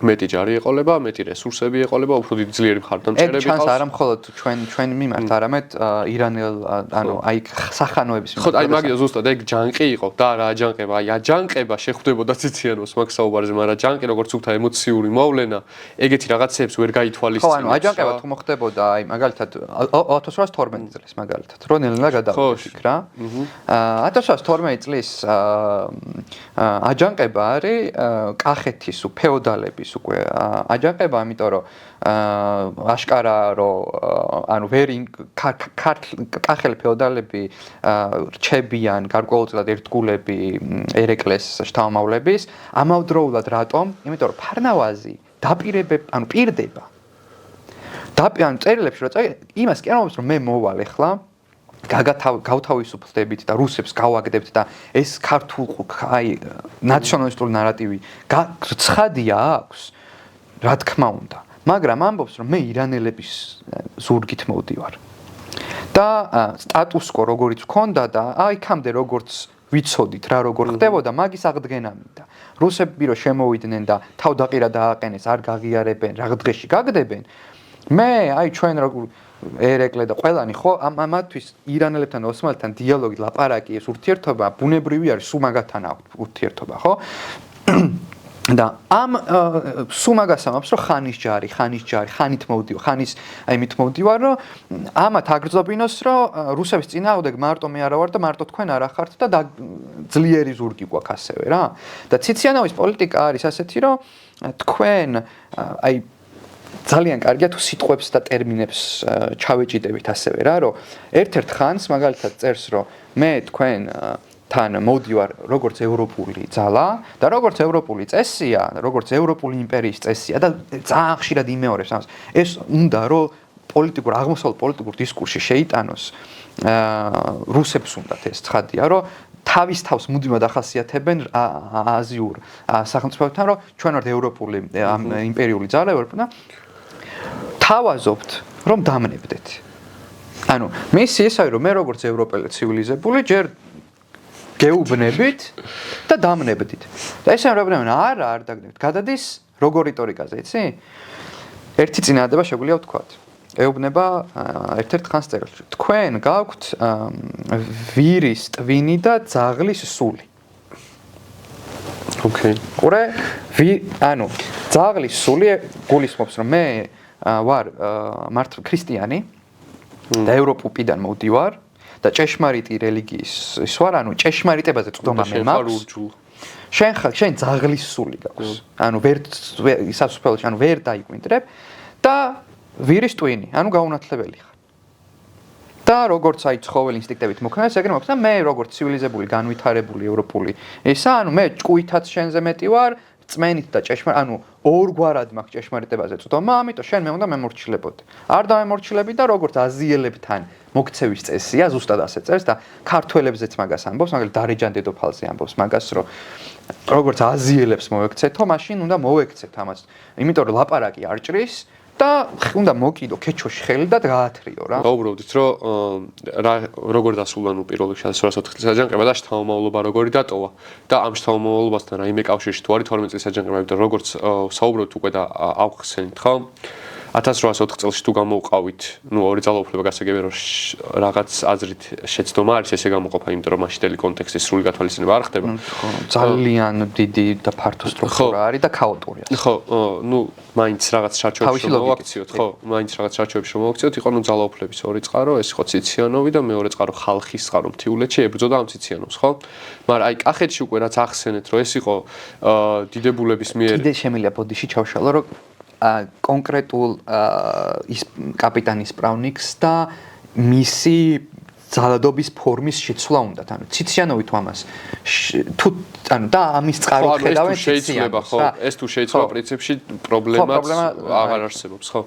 S1: მეტი ჯარი ეყოლება, მეტი რესურსები ეყოლება, უფრო დიდი ძლიერი მხარდამჭერები
S2: ყავს. ეგ ჩანს არა მხოლოდ ჩვენ მიმართ, არამედ ირანელ, ანუ აი სახანოების მიმართ.
S1: ხო, აი მაგია ზუსტად ეგ ჯანყი იყო და რა აჯანყება, აი აჯანყება შეხვდებოდა ციციანოს მაგ საუბარზე, მაგრამ ჯანყი როგორც უთა ემოციური მოვლენა, ეგეთი რაღაცებს ვერ გაითვალისწინებს.
S2: ხო, ანუ აჯანყება თუ მოხდებოდა, აი მაგალითად 1812 წლის მაგალითად, რო ნელ-ნელა გადავიდეთ იქ რა. 1812 წლის აჯანყება არის კახეთის ფეოდალების უკვე აჯანყება, ამიტომ რომ აშკარა რომ ანუ ვერი კახელი ფეოდალები რჩებიან გარკვეულწილად ერთგულები ერეკლეს შთამომავლების, ამავდროულად რატომ? იმიტომ რომ ფარნავაზი პირდება ან წერილებში რო წავი, იმას კი არ მომწონს რომ მე მოვალ ახლა გავთავისუფლდებით და რუსებს გავაგდებთ და ეს ქართულ ნაციონალისტური ნარატივი ცხადია აქვს, რა თქმა უნდა. მაგრამ ამბობს რომ მე ირანელების ზურგით მოვდივარ. და სტატუს-კვო როგორიც ჰქონდა და იქამდე როგორც ვიცოდით რა როგორ ხდებოდა, მაგის აღდგენა მინდა. რუსები რო შემოვიდნენ და თავდაყირა დააყენეს, არ გაღიარებენ, რაღაც დღეში გაგდებენ. მე ჩვენ როგორ ერეკლე და ყველანი ხო ამათთვის ირანელებთან ოსმალეთთან დიალოგი, ლაპარაკი, ეს ურთიერთობა ბუნებრივი არის, სულ მაგათთან აქვს ურთიერთობა, ხო? და ამ სულ მაგას ამბობს რომ ხანით მოვდივარ, ხანის აიმით მოვდივარ, რომ ამათ აგრძობინოს, რომ რუსების წინააღმდეგ მარტო მე არა ვარ და მარტო თქვენ არა ხართ და ძლიერი ზურგი გვაქვს ასევე რა. და ციციანოვის პოლიტიკა არის ასეთი, რომ თქვენ ძალიან კარგია თუ სიტყვებს და ტერმინებს ჩავეჭიდებით ასევე რა, რომ ერთ-ერთ ხანს მაგალითად წერს, რომ მე თქვენ თან მოვდივარ როგორც ევროპული ძალა და როგორც ევროპული წესია, როგორც ევროპული იმპერიის წესია და ძალიან ხშირად იმეორებს ამას. ეს უნდა რომ აღმოსავლეთ პოლიტიკურ დისკურსში შეიტანოს რუსებს უნდათ ეს ცხადია, რომ თავის თავს მუდმივად ახასიათებენ აზიურ სახელმწიფოებთან, რომ ჩვენ ვართ ევროპული იმპერიული ძალა და თავაზობთ რომ დამნებდეთ. ანუ მისი ესაა რომ მე როგორც ევროპელი ცივილიზებული ჯერ გეუბნებით და დამნებდით. და ესე რობნებენ არ დაგნებთ. გადადის როგორ რიტორიკაზე, იცი? ერთი წინადადება შეგვიძლია ვთქვათ. ეუბნება ერთ-ერთ ხანს წერილში. თქვენ გაქვთ ვირის ტვინი და ძაღლის სული.
S1: ოკეი.
S2: ყურე, ანუ ძაღლის სული გულისხმობს რომ მე ვარ ქრისტიანი და ევროპიდან მოვდივარ და ჭეშმარიტი რელიგიის ის ვარ, ანუ ჭეშმარიტებაზე წვდომა მე მაქვს. შენ ძაღლის სული გაქვს. ანუ სასופელში, ანუ ვერ დაიკვინტრებ და ვირის ტვინი, ანუ გაუნათლებელი ხარ. და როგორც ცხოველი ინსტინქტებით მოქმედებს, ეგრე მოხდა მე როგორც ცივილიზებული, განვითარებული ევროპული ისა, ანუ მე ჭკუითაც შენზე მეტი ვარ, წმენით და ანუ ორგვარად მაქვს ჭეშმარიტებაზე წვდომა, ამიტომ შენ მე უნდა მემორჩილებოდე. არ დამემორჩილები და როგორც აზიელებთან მოქცევის წესია, ზუსტად ასე წერს და ქართველებზეც მაგას ამბობს, მაგალითად დარეჯან დედოფალზე ამბობს მაგას, რომ როგორც აზიელებს მოექცეთო, მაშინ უნდა მოექცეთ ამას. იმიტომ რომ ლაპარაკი არ ჭრის და უნდა მოკიდო ქეჩოში ხელი და გაათრიო რა.
S1: გაუბრალდით რომ როგორ დასულა ნუ პირველ რიგში 1904 წლის აჯანყება და შთამომავლობა როგორი დატოვა და ამ შთამომავლობასთან რაიმე კავშირში თუ არის 12 წლის აჯანყება და როგორც საუბრობთ უკვე და ავხსენით ხო 1804 წელს თუ გამოვყავით, ნუ ორი ძალაუფლება გასაგებია რომ რაღაც აზრით შეცდომა არის ესე გამოყოფა, იმიტომ რომ მასშტაბი კონტექსტი სრული გათვალისწინება არ ხდება.
S2: ძალიან დიდი და ფართო სტრუქტურა არის და ქაოტურია.
S1: ხო, ნუ მაინც რაღაც შარჩოებში მოვაქციოთ, ხო, მაინც რაღაც შარჩოებში მოვაქციოთ, იყო ნუ ძალაუფლების ორი წყარო, ეს იყო ციციანოვი და მეორე წყარო ხალხის წყარო მთიულეთში ებრძოდა ამ ციციანოვს, ხო? მაგრამ აი კახეთში უკვე რაც ახსენეთ, რომ ეს იყო დიდებულების მიერ
S2: კიდე შემიძლია ბოდიში ჩავშალო, რომ კონკრეტულ ის კაპიტანის პრავნიკს და მისი ძალადობის ფორმის შეცვლა უნდათ. ანუ ციციანოვი თუ ამას თუ ანუ და ამის წყაროდ ხედავენ
S1: შეიძლება ხო? ეს თუ შეიძლება პრინციპში პრობლემაც აღარ არსებობს, ხო?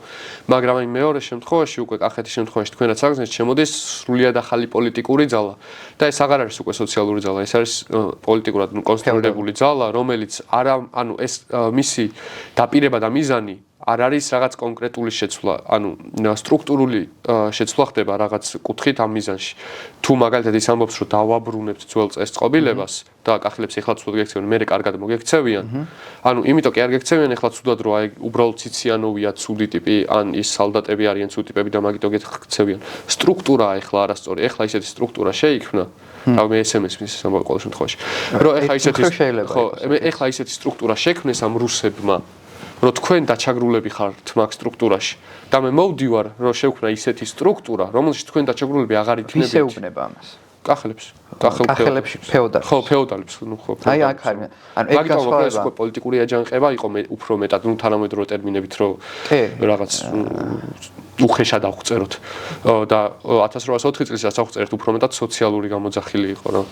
S1: მაგრამ აი მეორე შემთხვევაში უკვე კახეთის შემთხვევაში თქვენაც აგზნეთ შემოდის სრულიად ახალი პოლიტიკური ძალა და ეს აღარ არის უკვე სოციალური ძალა, ეს არის პოლიტიკურად კონსტრუირებული ძალა, რომელიც ანუ ეს მისი დაპირება და მიზანი არ არის რაღაც კონკრეტული შეცვლა, ანუ სტრუქტურული შეცვლა ხდება რაღაც კუთხით ამ მიზანში. თუ მაგალითად ის ამბობს, რომ დავაბრუნებთ ძველ წესწყობილებას და კახელებს ეხლა ცუდად გექცევიან, მე კარგად მოგექცევიან. ანუ იმიტომ კი არ გექცევიან ეხლა ცუდად, რომ აი უბრალოდ ციციანოვია ცუდი ტიპი, ან ის სალდატები არიან ცუდი ტიპები და მაგიტო გექცევიან. სტრუქტურაა ეხლა არასწორი. ეხლა ისეთი სტრუქტურა შეიქმნა. და მე SMS მის ამბობ ყოველ შემთხვევაში. რომ ეხლა ისეთი სტრუქტურა შექმნეს ამ რუსებმა რომ თქვენ დაჩაგრულები ხართ მაგ სტრუქტურაში და მე მოვდივარ რომ შევქმნა ისეთი სტრუქტურა რომელშიც თქვენ დაჩაგრულები აღარ იქნებით.
S2: ვის ეუბნება ამას?
S1: კახელებს.
S2: კახელებში ფეოდალებს.
S1: ხო, ფეოდალებს, ნუ ხო.
S2: აი აქ არის. ანუ ეგ
S1: გასხვავება უკვე პოლიტიკური აჯანყება იყო უფრო მეტად, ნუ თანამედროვე ტერმინებით რომ რაღაც უხეშად აღწეროთ და 1804 წელს რაც აღწერეთ უფრო მეტად სოციალური გამოძახილი იყო რა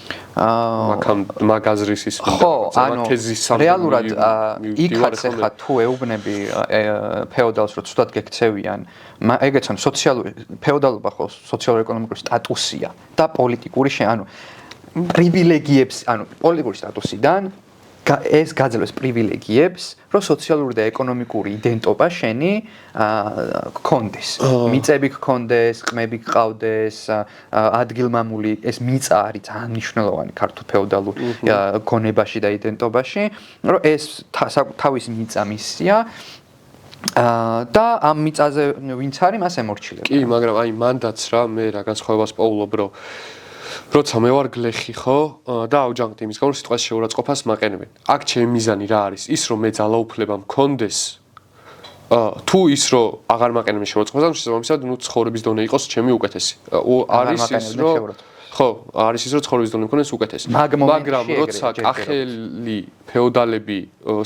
S1: მაგაზრის ის
S2: რეალურად იქაც ახლა თუ ეუბნები ფეოდალს რომ ცუდად გექცევიან ეგეც ან ფეოდალობა ხო სოციალურ-ეკონომიკური სტატუსია და პოლიტიკური პრივილეგიებს პოლიტიკური სტატუსიდან ეს გაძლევს პრივილეგიებს, რომ სოციალური და ეკონომიკური იდენტობა შენი გქონდეს. მიწები გქონდეს, ყმები გყავდეს, ადგილმამული ეს მიწა არის ძალიან მნიშვნელოვანი ქართულ ფეოდალურ გონებაში და იდენტობაში, რომ ეს თავის მიწა მისია და ამ მიწაზე ვინც არის მას ემორჩილება.
S1: კი, მაგრამ აი მანდაც რა მე რა განსხვავებას პოულობ, რომ როცა მე ვარ გლეხი ხო და ავჯანყდი იმის გამო სიტყვას შეურაცხყოფას მაყენებენ. აქ ჩემი მიზანი რა არის? ის რომ მე ძალაუფლება მქონდეს თუ ის რომ აღარ მაყენებენ შეურაცხყოფას, ანუ შესაბამისად ნუ ცხოვრების დონე იყოს ჩემი უკეთესი. არის ის რომ ხო, არის ის რომ ცხოვრების დონე მქონდეს უკეთესი. მაგრამ როცა კახელი ფეოდალები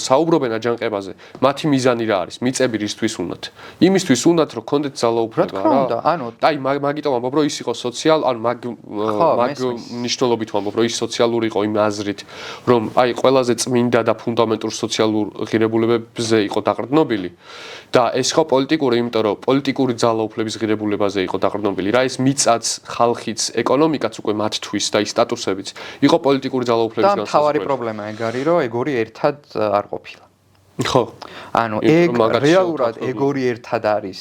S1: საუბრობენ აჯანყებაზე, მათი მიზანი რა არის? მიწები რისთვის უნდათ? იმისთვის უნდათ რომ გქონდეთ ძალაუფლება რა. აი მაგიტომ ამბობ რომ ის იყო ანუ მაგ მნიშვნელობით ვამბობ რომ ის სოციალური იყო იმ აზრით რომ აი ყველაზე წმინდა და ფუნდამენტურ სოციალურ ღირებულებებზე იყო დაყრდნობილი და ეს ხო პოლიტიკური, იმიტომ რომ პოლიტიკური ძალაუფლების ღირებულებაზე იყო დაყრდნობილი. რა ეს მიწაც, ხალხიც, ეკონომიკაც უკვე მათთვის და ის სტატუსებიც იყო პოლიტიკური ძალაუფლების განსაზღვრება. და მთავარი პრობლემა ეგ არის რომ ეგორი ერთად არ ყოფილა. ხო. ანუ ეგ რეალურად ეგორი ერთად არის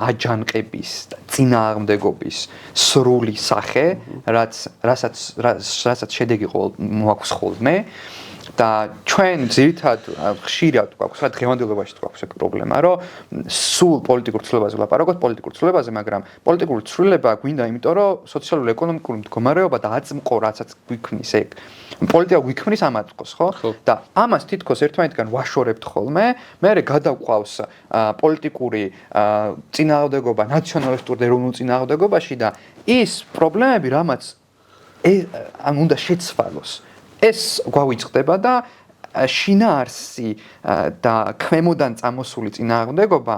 S1: აჯანყების და წინააღმდეგობის სრული სახე, რასაც შედეგი მოაქვს ხოლმე. და ჩვენ ძირითადად ხშირად გვაქვს რა დღევანდელობაში გვაქვს ეგ პრობლემა რომ სულ პოლიტიკურ ცვლილებაზე ვლაპარაკობთ პოლიტიკურ ცვლილებაზე მაგრამ პოლიტიკური ცვლილება გვინდა იმიტომ რომ სოციალურ-ეკონომიკური მდგომარეობა დააწმყო რასაც გვიქმნის ეგ პოლიტიკა გვიქმნის ამატყოს ხო და ამას თითქოს ერთმანეთგან ვაშორებთ ხოლმე მე გადავყავს პოლიტიკური წინააღმდეგობა ნაციონალისტურ და ეროვნულ წინააღმდეგობაში და ის პრობლემები რამაც ან უნდა შეცვალოს ეს გვავიწყდება და შინაარსი და ქვემოდან წამოსული წინააღმდეგობა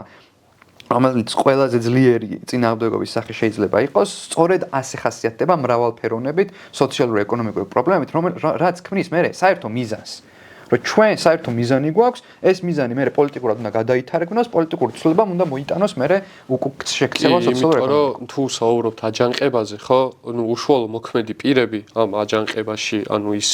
S1: რომელიც ყველაზე ძლიერი წინააღმდეგობის სახე შეიძლება იყოს სწორედ ასე ხასიათდება მრავალფეროვნებით სოციალურ-ეკონომიკური პრობლემებით რაც ქმნის მე საერთო მიზანს რომ ჩვენ საერთო მიზანი გვაქვს ეს მიზანი მე პოლიტიკურად უნდა გადაითარგმნოს პოლიტიკური ცვლილება უნდა მოიტანოს მე უკუქ შექცევა სოციალურ-ეკონომიკურ თუ საუბრობთ აჯანყებაზე ხო ნუ უშუალო მოქმედი პირები ამ აჯანყებაში ანუ ის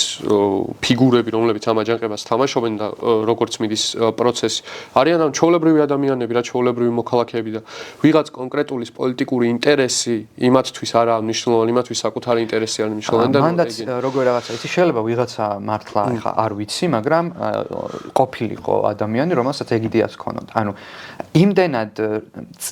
S1: ფიგურები რომლებიც ამ აჯანყებას თამაშობენ და როგორც მიდის პროცესი არიან ამ ჩვეულებრივი ადამიანები რა ჩვეულებრივი მოქალაქეები და ვიღაც კონკრეტულის პოლიტიკური ინტერესი იმათთვის არა მნიშვნელოვანი იმათთვის საკუთარი ინტერესი არის მნიშვნელოვანი და
S2: მანდაც როგორ რაღაცა იცი შეიძლება ვიღაცა მართლა ეხა არ ვიცი მაგრამ ყოფილიყო ადამიანი რომელსაც ეგ იდეაც ჰქონოდა. ანუ იმდენად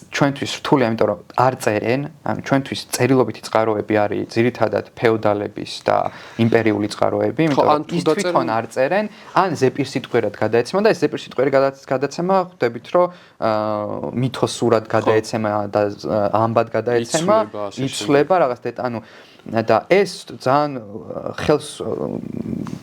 S2: ჩვენთვის რთული, ამიტომ რომ არ წერენ, ანუ ჩვენთვის წერილობითი წყაროები არის ძირითადად ფეოდალების და იმპერიული წყაროები, იმიტომ რომ ის თვითონ არ წერენ, ან ზეპირსიტყვერად გადაეცემა და ეს ზეპირსიტყვერი გადაცემა ხვდებით რომ მითოსურად გადაეცემა და ამბად გადაეცემა, იცვლება რაღაც ანუ და ეს ძალიან ხელს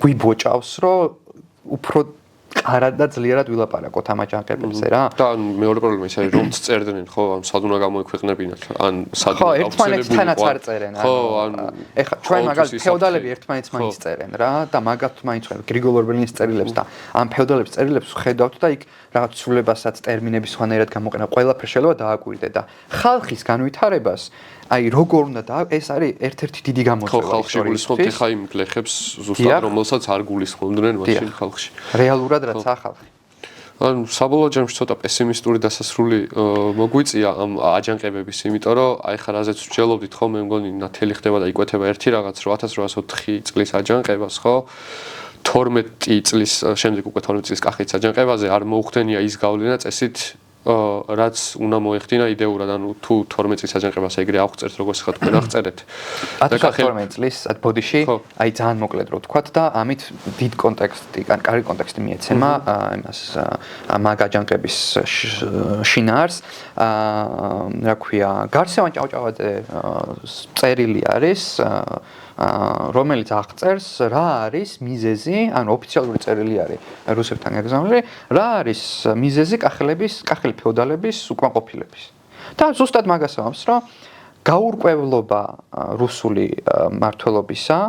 S2: გვიბოჭავს რომ უფრო კარად და ძლიერად ვილაპარაკოთ ამ აჯანყებებზე რა.
S1: და მეორე პრობლემა ის არის რომ წერდნენ ხო ან სად უნდა გამოექვეყნებინათ ან სად
S2: ხო ერთმანეთთანაც არ წერენ
S1: ხო ან
S2: ეხლა ჩვენ მაგალითად ფეოდალები ერთმანეთს მაინც წერენ რა და მაგათ მაინც ხედავთ გრიგოლ ორბელინის წერილებს და ამ ფეოდალების წერილებს ხედავთ და იქ რაღაც ცვლილებასაც ტერმინების სხვანაირად გამოყენა ყველაფერი შეიძლება დააკვირდე და ხალხის განვითარებას აი როგორ უნდა ეს არის ერთ-ერთი დიდი გამოწვევა
S1: ხო ხალხში გულისხმობთ ეხა იმ გლეხებს ზუსტად რომელსაც არ გულისხმობდნენ მაშინ ხალხში
S2: რეალურად რაც ახალხი
S1: ანუ საბოლოო ჯამში ცოტა პესიმისტური დასასრული მოგვიწია ამ აჯანყებების იმიტომ რომ აი ხა რაზეც ვჯელობდით ხო მე მგონი ნათელი ხდება და იკვეთება ერთი რაღაც 1804 წლის აჯანყებას ხო 12 წლის შემდეგ უკვე 12 წლის კახეთის აჯანყებაზე არ მოუხდენია ის გავლენა წესით რაც უნდა მოეხდინა იდეურად ანუ თუ 12 წლის აჯანყებას ეგრე აღწერთ როგორც ხა თქვენ აღწერეთ
S2: 12 წლის ბოდიში აი ძალიან მოკლედ რო ვთქვათ და ამით დიდ კონტექსტი ან კარგი კონტექსტი მიეცემა იმას მაგ აჯანყების შინაარს რა ქვია გარსევან ჭავჭავაძე წერილი არის რომელიც აღწერს რა არის მიზეზი, ანუ ოფიციალური წერილი არის რუსებთან გაგზავნილი, რა არის მიზეზი კახელი ფეოდალების უკმაყოფილების. და ზუსტად მაგას ამბობს, რომ გაურკვევლობა რუსული მმართველობისა,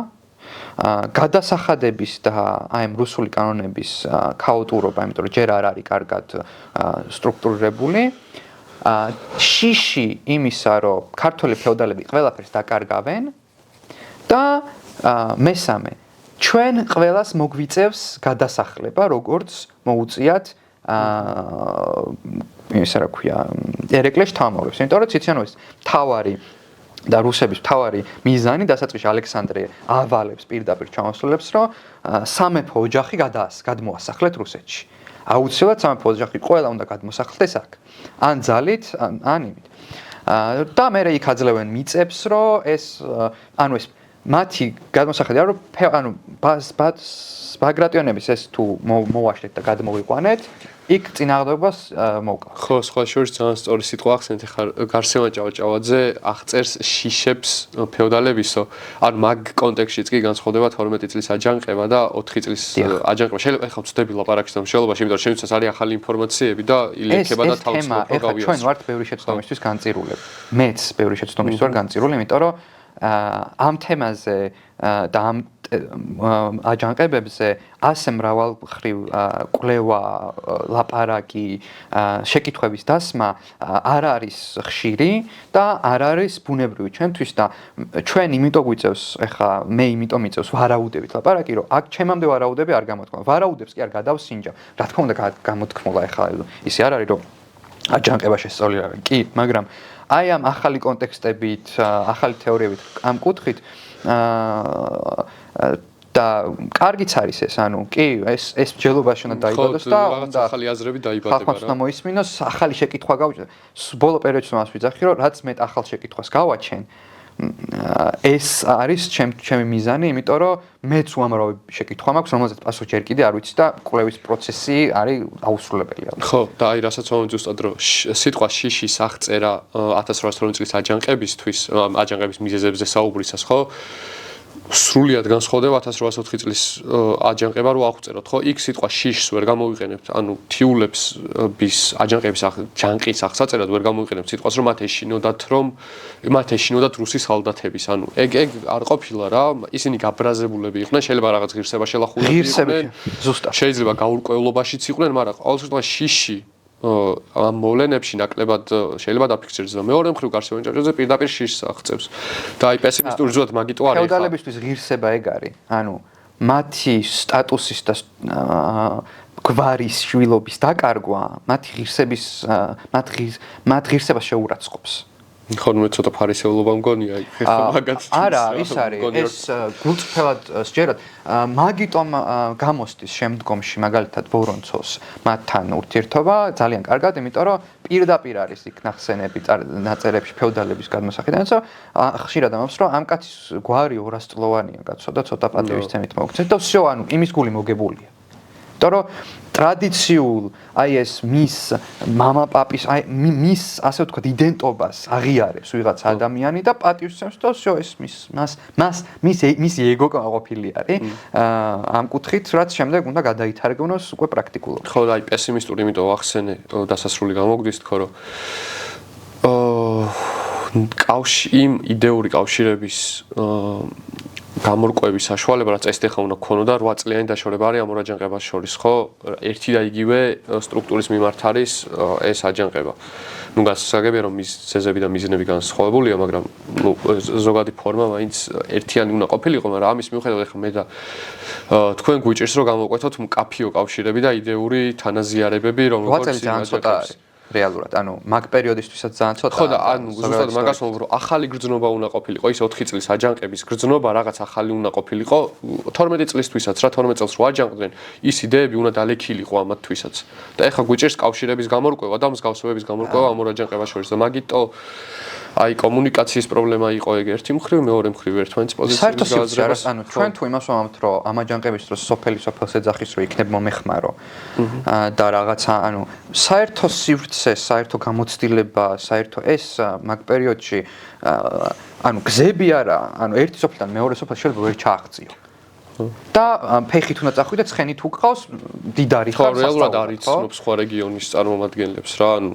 S2: გადასახადების და აი ამ რუსული კანონების ქაოტურობა, იმიტომ რომ ჯერ არ არის კარგად სტრუქტურირებული, შიში იმისა, რომ ქართველი ფეოდალები ყველაფერს დაკარგავენ და მესამე, ჩვენ ყველას მოგვიწევს გადასახლება, როგორც მოუწიათ ისე რა ქვია, ერეკლეს თავმოყრებს, იმიტომ რომ ციციანოვის თავარი და რუსების თავარი მიზანი დასაწყისში ალექსანდრე ავალებს პირდაპირ ჩამოსვლებს, რომ სამეფო ოჯახი გადმოასახლეთ რუსეთში. აუცილებლად სამეფო ოჯახი ყველა უნდა გადმოსახლდეს აქ. ან ძალით, ან იმით. და მე იქ აძლევენ მიწებს, რომ ეს მათი გადმოსახედა, რომ ბაგრატიონების ეს თუ მოვაშლეთ და გადმოვიყვანეთ, იქ წინააღმდეგობას მოვკლავთ.
S1: ხო, სხვა შორის ძალიან სწორი სიტყვა ახსენეთ, ახლა გარსემა ჭავჭავაძე აღწერს შიშებს ფეოდალებისო, ანუ მაგ კონტექსტშიც კი განსხვავდება 12 წლის აჯანყება და 4 წლის აჯანყება. შეიძლება ახლა ვწდები ლაპარაკის დამშველობაში, იმიტომ რომ შემიძლია არის ახალი ინფორმაციები და ილექება და თავისუფლად გავიაზროთ.
S2: ჩვენ ვართ ბევრი შეცდომისთვის განწირულები. მეც ბევრი შეცდომისთვის ვარ განწირული, იმიტომ რომ ამ თემაზე და ამ აჯანყებებზე ასე მრავალმხრივ კვლევა, ლაპარაკი, შეკითხვების დასმა არ არის ხშირი და არ არის ბუნებრივი ჩვენთვის და ჩვენ იმიტომ გვიწევს, ეხლა მე იმიტომ მიწევს ვარაუდებით ლაპარაკი, რომ აქ ჩემამდე ვარაუდები არ გამოთქმულა. ვარაუდებს კი არ გადავსინჯა. რა თქმა უნდა გამოთქმულა ეხლა ისე არ არის, რომ აჯანყება შესწავლილი არ არის. კი, მაგრამ აი ამ ახალი კონტექსტებით, ახალი თეორიებით ამ კუთხით და კარგიც არის ეს, ანუ კი, ეს მსჯელობაში უნდა დაიბადოს და
S1: უნდა ახალი აზრები დაიბადება რა.
S2: ხალხმა მოისმინოს, ახალი შეკითხვა გავუჭიროთ. ბოლო პერიოდში მას ვიძახი, რომ რაც მე ახალ შეკითხვას გავაჩენ, ეს არის ჩემი მიზანი, იმიტომ რომ მეც უამრავი შეკითხვა მაქვს, რომელზეც პასუხი ჯერ კიდე არ ვიცი და კვლევის პროცესი არის აუსრულებელი.
S1: ხო, და აი რასაც ვამბობ ზუსტად, რომ სიტყვა შიშის აღწერა 1812 წლის აჯანყებისთვის, აჯანყების მიზეზებზე საუბრისას, ხო? სრულიად განსხვავდება 1804 წლის აჯანყება რო აღწეროთ, ხო? იქ სიტყვა შიშს ვერ გამოვიყენებთ, ანუ თიულების აჯანყების ჯანყის აღსაწერად ვერ გამოვიყენებთ სიტყვას, რომ მათ ეშინოდათ რუსი სალდათების, ანუ ეგ არ ყოფილა რა, ისინი გაბრაზებულები იყვნენ, შეიძლება რაღაც ღირსება შელახულები იყვნენ,
S2: ზუსტად.
S1: შეიძლება გაურკვევლობაშიც იყვნენ, მაგრამ ყოველ შემთხვევაში შიში ამ მოვლენებში ნაკლებად შეიძლება დაფიქსირდეს და მეორე მხრივ გარსევან ჭავჭავაძე პირდაპირ შიშს აღწევს. და აი პესიმისტური ზუსტად მაგიტო არის.
S2: ფეოდალებისთვის ღირსება ეგ არის. ანუ მათი სტატუსის და გვარის შვილობის დაკარგვა, მათ ღირსებას შეურაცხყოფს.
S1: ხო, ნუ ცოტა ფარისეულობა მგონია იქ ხა მაგაც.
S2: არა, ის არის, ეს გულწრფელად სჯერათ, მაგიტომ გამოსდის შემდგომში მაგალითად ვორონცოვს მათთან ურთიერთობა ძალიან კარგად, იმიტომ რომ პირდაპირ არის იქ ნახსენები ნაწერებში ფეოდალების გადმოსახედიდან, რომ ხშირად ამბობს, რომ ამ კაცის გვარი 200 წლოვანია, კაცო და ცოტა პატივისცემით მოგცეთ და всё, ანუ იმის გული მოგებულია. იმიტომ რომ ტრადიციულ აი ეს მის მამაპაპის აი მის ასე ვთქვათ იდენტობას აღიარებს ვიღაც ადამიანი და პატივისცემს და всё ეს მის ეგო ყოფილი არის ამ კუთხით რაც შემდეგ უნდა გადაითარგმნოს უკვე პრაქტიკულად.
S1: ხო და აი პესიმისტური იმიტომ ვახსენე დასასრული გამოგდის თქო რომ იმ იდეური კავშირების გამორკვევის საშუალება რაც ეს ახლა უნდა ქონოდა 8 წლიანი დაშორება არის ამ ორ აჯანყებას შორის, ხო? ერთი და იგივე სტრუქტურის მიმართ არის ეს აჯანყება. ნუ გასაგებია რომ მის ცეზები და მიზნები განსხვავებულია, მაგრამ ნუ ზოგადი ფორმა მაინც ერთიანი უნდა ყოფილიყო, მაგრამ ამის მიუხედავად ახლა მე და თქვენ გვიჭირს რომ გამოვკვეთოთ მკაფიო კავშირები და იდეური თანაზიარებები, რომ
S2: როგორც ძალიან ცოტა არის. რეალურად, ანუ მაგ პერიოდისთვისაც ძალიან ცოტა.
S1: ხო და ანუ ზუსტად მაგას ვამბობ, რომ ახალი გრძნობა უნდა ყოფილიყო, ის 4 წლის აჯანყების გრძნობა რაღაც ახალი უნდა ყოფილიყო 12 წლისთვისაც, რა 12 წელს რო აჯანყდნენ, ის იდეები უნდა დალექილიყო ამათთვისაც. და ეხლა გვიჭირს კავშირების გამორკვევა და მსგავსებების გამორკვევა ამ ორ აჯანყებას შორის და მაგიტო აი კომუნიკაციის პრობლემა იყო ეგ ერთი მხრივ, მეორე მხრივ ერთმანეთის პოზიციების გააზრებას.
S2: ანუ ჩვენ თუ იმას ვამბობთ, რომ ამ აჯანყების დროს სოფელი სოფელს ეძახის, რომ იქნებ მომეხმარო და რაღაცა, ანუ საერთო სივრცე, საერთო გამოცდილება, საერთო ეს მაგ პერიოდში ანუ გზები არა, ანუ ერთი სოფლიდან მეორე სოფელს შეიძლება ვერ ჩააღწიო. და ფეხით უნდა წახვიდე, ცხენით უკყავს, დიდარი
S1: ხო,
S2: ხარ
S1: რეალურად არ იცნობს სხვა რეგიონის წარმომადგენლებს რა, ანუ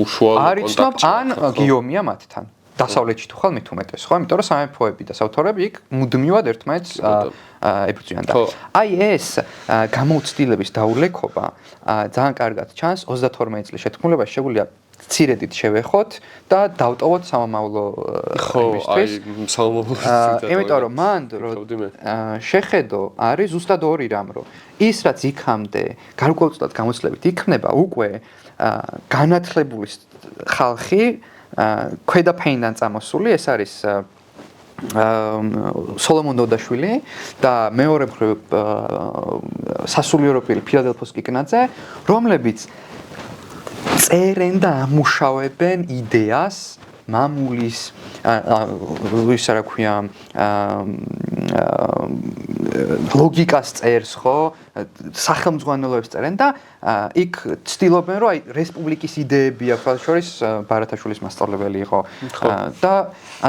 S1: უშუალო
S2: არ იცნობ
S1: კონტაქტი.
S2: ან გიომია მათთან. დასავლეთში თუ ხარ მით უმეტეს, ხო? იმიტომ რომ სამეფოები და საავთორები იქ მუდმივად ერთმანეთს ებრძვიან და აი ეს გამოცდილების დაულექობა ძალიან კარგად ჩანს 32 წლის შეთქმულებაში შეგვიძლია ცირედით შევეხოთ და დავტოვოთ სამომავლო იმისთვის. იმიტომ რომ მან შეხედო არის ზუსტად ორი რამ, რომ ის რაც იქამდე გარკვეულწილად გამოცდილებით იქნება უკვე განათლებული ხალხი ქვედაფენიდან წამოსული, ეს არის სოლომონ დოდაშვილი და მეორე მხრივ სასულიერო პირი ფილადელფოს კიკნაძე, რომლებიც წერენ და ამუშავებენ იდეას მამულის ისე რა ქვია ლოგიკას წერს ხო სახელმძღვანელოებს წერენ და იქ ცდილობენ რომ აი რესპუბლიკის იდეები აქვს შორის ბარათაშვილის მასწავლებელი იყო და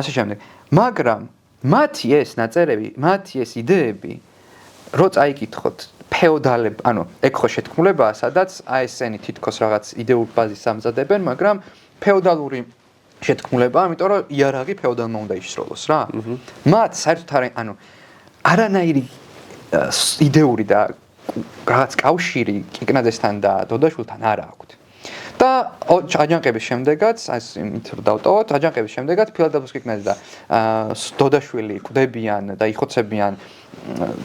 S2: ასე შემდეგ მაგრამ მათი ეს ნაწერები მათი ეს იდეები რო წაიკითხოთ ფეოდალებ, ანუ ეგ ხო შეთქმულებაა, სადაც ASN-ი თითქოს რაღაც იდეურ ბაზის ამზადებენ, მაგრამ ფეოდალური შეთქმულებაა, იმიტომ რომ იარაღი ფეოდალმა უნდა ისროლოს რა. მათ საერთოდ ანუ არანაირი იდეური და რაღაც კავშირი კიკნაძესთან და დოდაშვილთან არ აქვთ. და აჯანყების შემდეგაც, ეს იმით რომ დავტოვოთ, აჯანყების შემდეგაც ფილადელფოს კიკნაძე და დოდაშვილი კვდებიან და იხოცებიან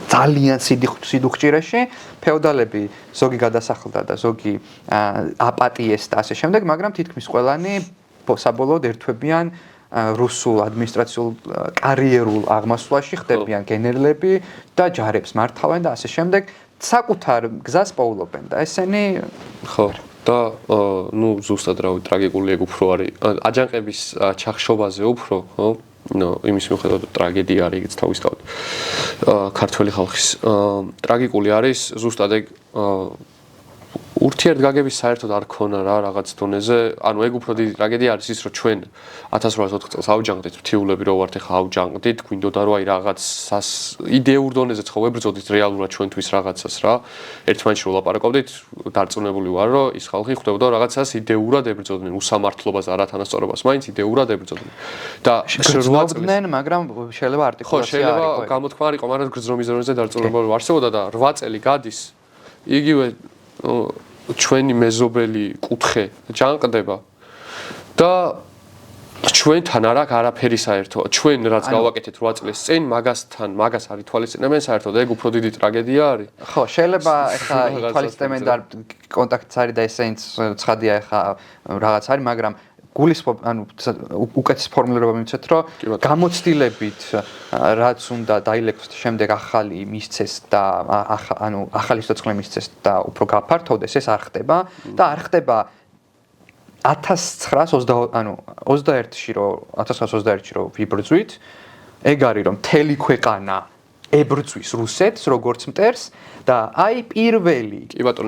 S2: ძალიან სიდუხჭირეში, ფეოდალები ზოგი გადასახლდა და ზოგი აპატიეს და ასე შემდეგ, მაგრამ თითქმის ყველანი საბოლოოდ ერთვებიან რუსულ ადმინისტრაციულ კარიერულ აღმასვლაში, ხდებიან გენერლები და ჯარებს მართავენ და ასე შემდეგ, საკუთარ გზას პოულობენ და ესენი
S1: ხო და ნუ ზუსტად რავი ტრაგიკული ეგ უფრო არის აჯანყების ჩახშობაზე უფრო ხო იმის მიუხედავად ტრაგედია არის ეგეც თავისთავად ქართველი ხალხის ტრაგიკული არის ზუსტად ეგ ურთიერთგაგების საერთოდ არ ქონა რა რაღაც დონეზე ანუ ეგ უფრო დიდი ტრაგედია არის ის რომ ჩვენ 1804 წელს ავჯანყდით მთიულები რო ვართ ეხა ავჯანყდით გვინდოდა რომ აი რაღაც იდეურ დონეზეც ხო ვებრძოდით რეალურად ჩვენთვის რაღაცას რა ერთმანეთში ვლაპარაკობდით დარწმუნებული ვარ რომ ის ხალხი ხვდებოდა რაღაცას იდეურად ებრძოდნენ უსამართლობას არათანასწორობას მაინც იდეურად ებრძოდნენ და
S2: გრძნობდნენ მაგრამ შეიძლება არტიკულაცია
S1: ხო შეიძლება გამოთქმა არ იყო მაგრამ გრძნობის დონეზე დარწმუნებული ვარ არსებობდა და 8 წელი გადის იგივე ჩვენი მეზობელი კუთხე ჯანყდება და ჩვენთან არ აქვს არაფერი საერთო. ჩვენ რაც გავაკეთეთ 8 წლის წინ, მაგას არ ითვალისწინებენ საერთოდ, ეგ უფრო დიდი ტრაგედია არის.
S2: ხო, შეიძლება ეხა ითვალისწინებენ და კონტაქტიც არის და ესენიც ცხადია ეხა რაღაც არის, მაგრამ გულისხმობ, ანუ უკეთეს ფორმულირება მივცეთ, რომ გამოცდილებით რაც უნდა დაილექვოს შემდეგ ახალი მისცეს და ანუ ახალი სიცოცხლე მისცეს და უფრო გაფართოვდეს, ეს არ ხდება და არ ხდება 1920 ანუ 21-ში რომ 1921-ში რომ ვიბრძვით, ეგ არის რომ მთელი ქვეყანა ებრძვის რუსეთს როგორც მტერს და აი პირველი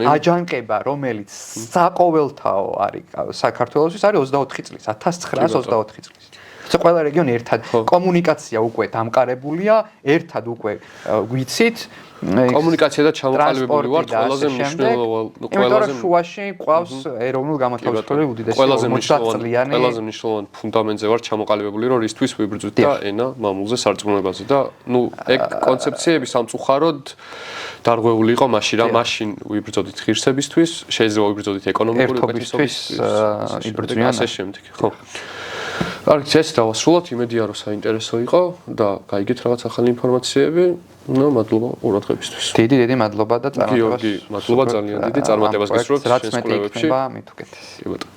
S2: აჯანყება რომელიც საყოველთაო არის საქართველოსთვის არის 24 წლის 1924 წლის. ეს ყველა რეგიონი ერთად კომუნიკაცია უკვე დამყარებულია, ერთად უკვე ვიცით
S1: კომუნიკაცია და ჩამოყალიბებული ვართ ყველაზე მნიშვნელოვანი
S2: ყველაზე შუაში ყავს ეროვნულ გამათავისუფლებელი უდიდესი 50 წლიანი
S1: ყველაზე მნიშვნელოვანი ფუნდამენტზე ვარ ჩამოყალიბებული რომ ისთვის ვიბრძვით და ენა მამულზე სარწმუნოებაზე და ნუ ეგ კონცეფციები სამწუხაროდ დარღვეული იყო მაშინ რა მაშინ ვიბრძოდით ღირსებისთვის შეიძლება ვიბრძოდით ეკონომიკური უკეთესობისთვის იბრძვიან ასე შემდეგ ხო კარგი ეს დავასრულოთ იმედია რომ საინტერესო იყო და გაიგეთ რაღაც ახალი ინფორმაციები ნუ მადლობა ყურადღებისთვის
S2: დიდი მადლობა და წარმატებას
S1: გიორგი მადლობა ძალიან დიდი წარმატებას გისურვებთ
S2: რაც მეტი იქნება მით უკეთეს
S1: კი ბატონო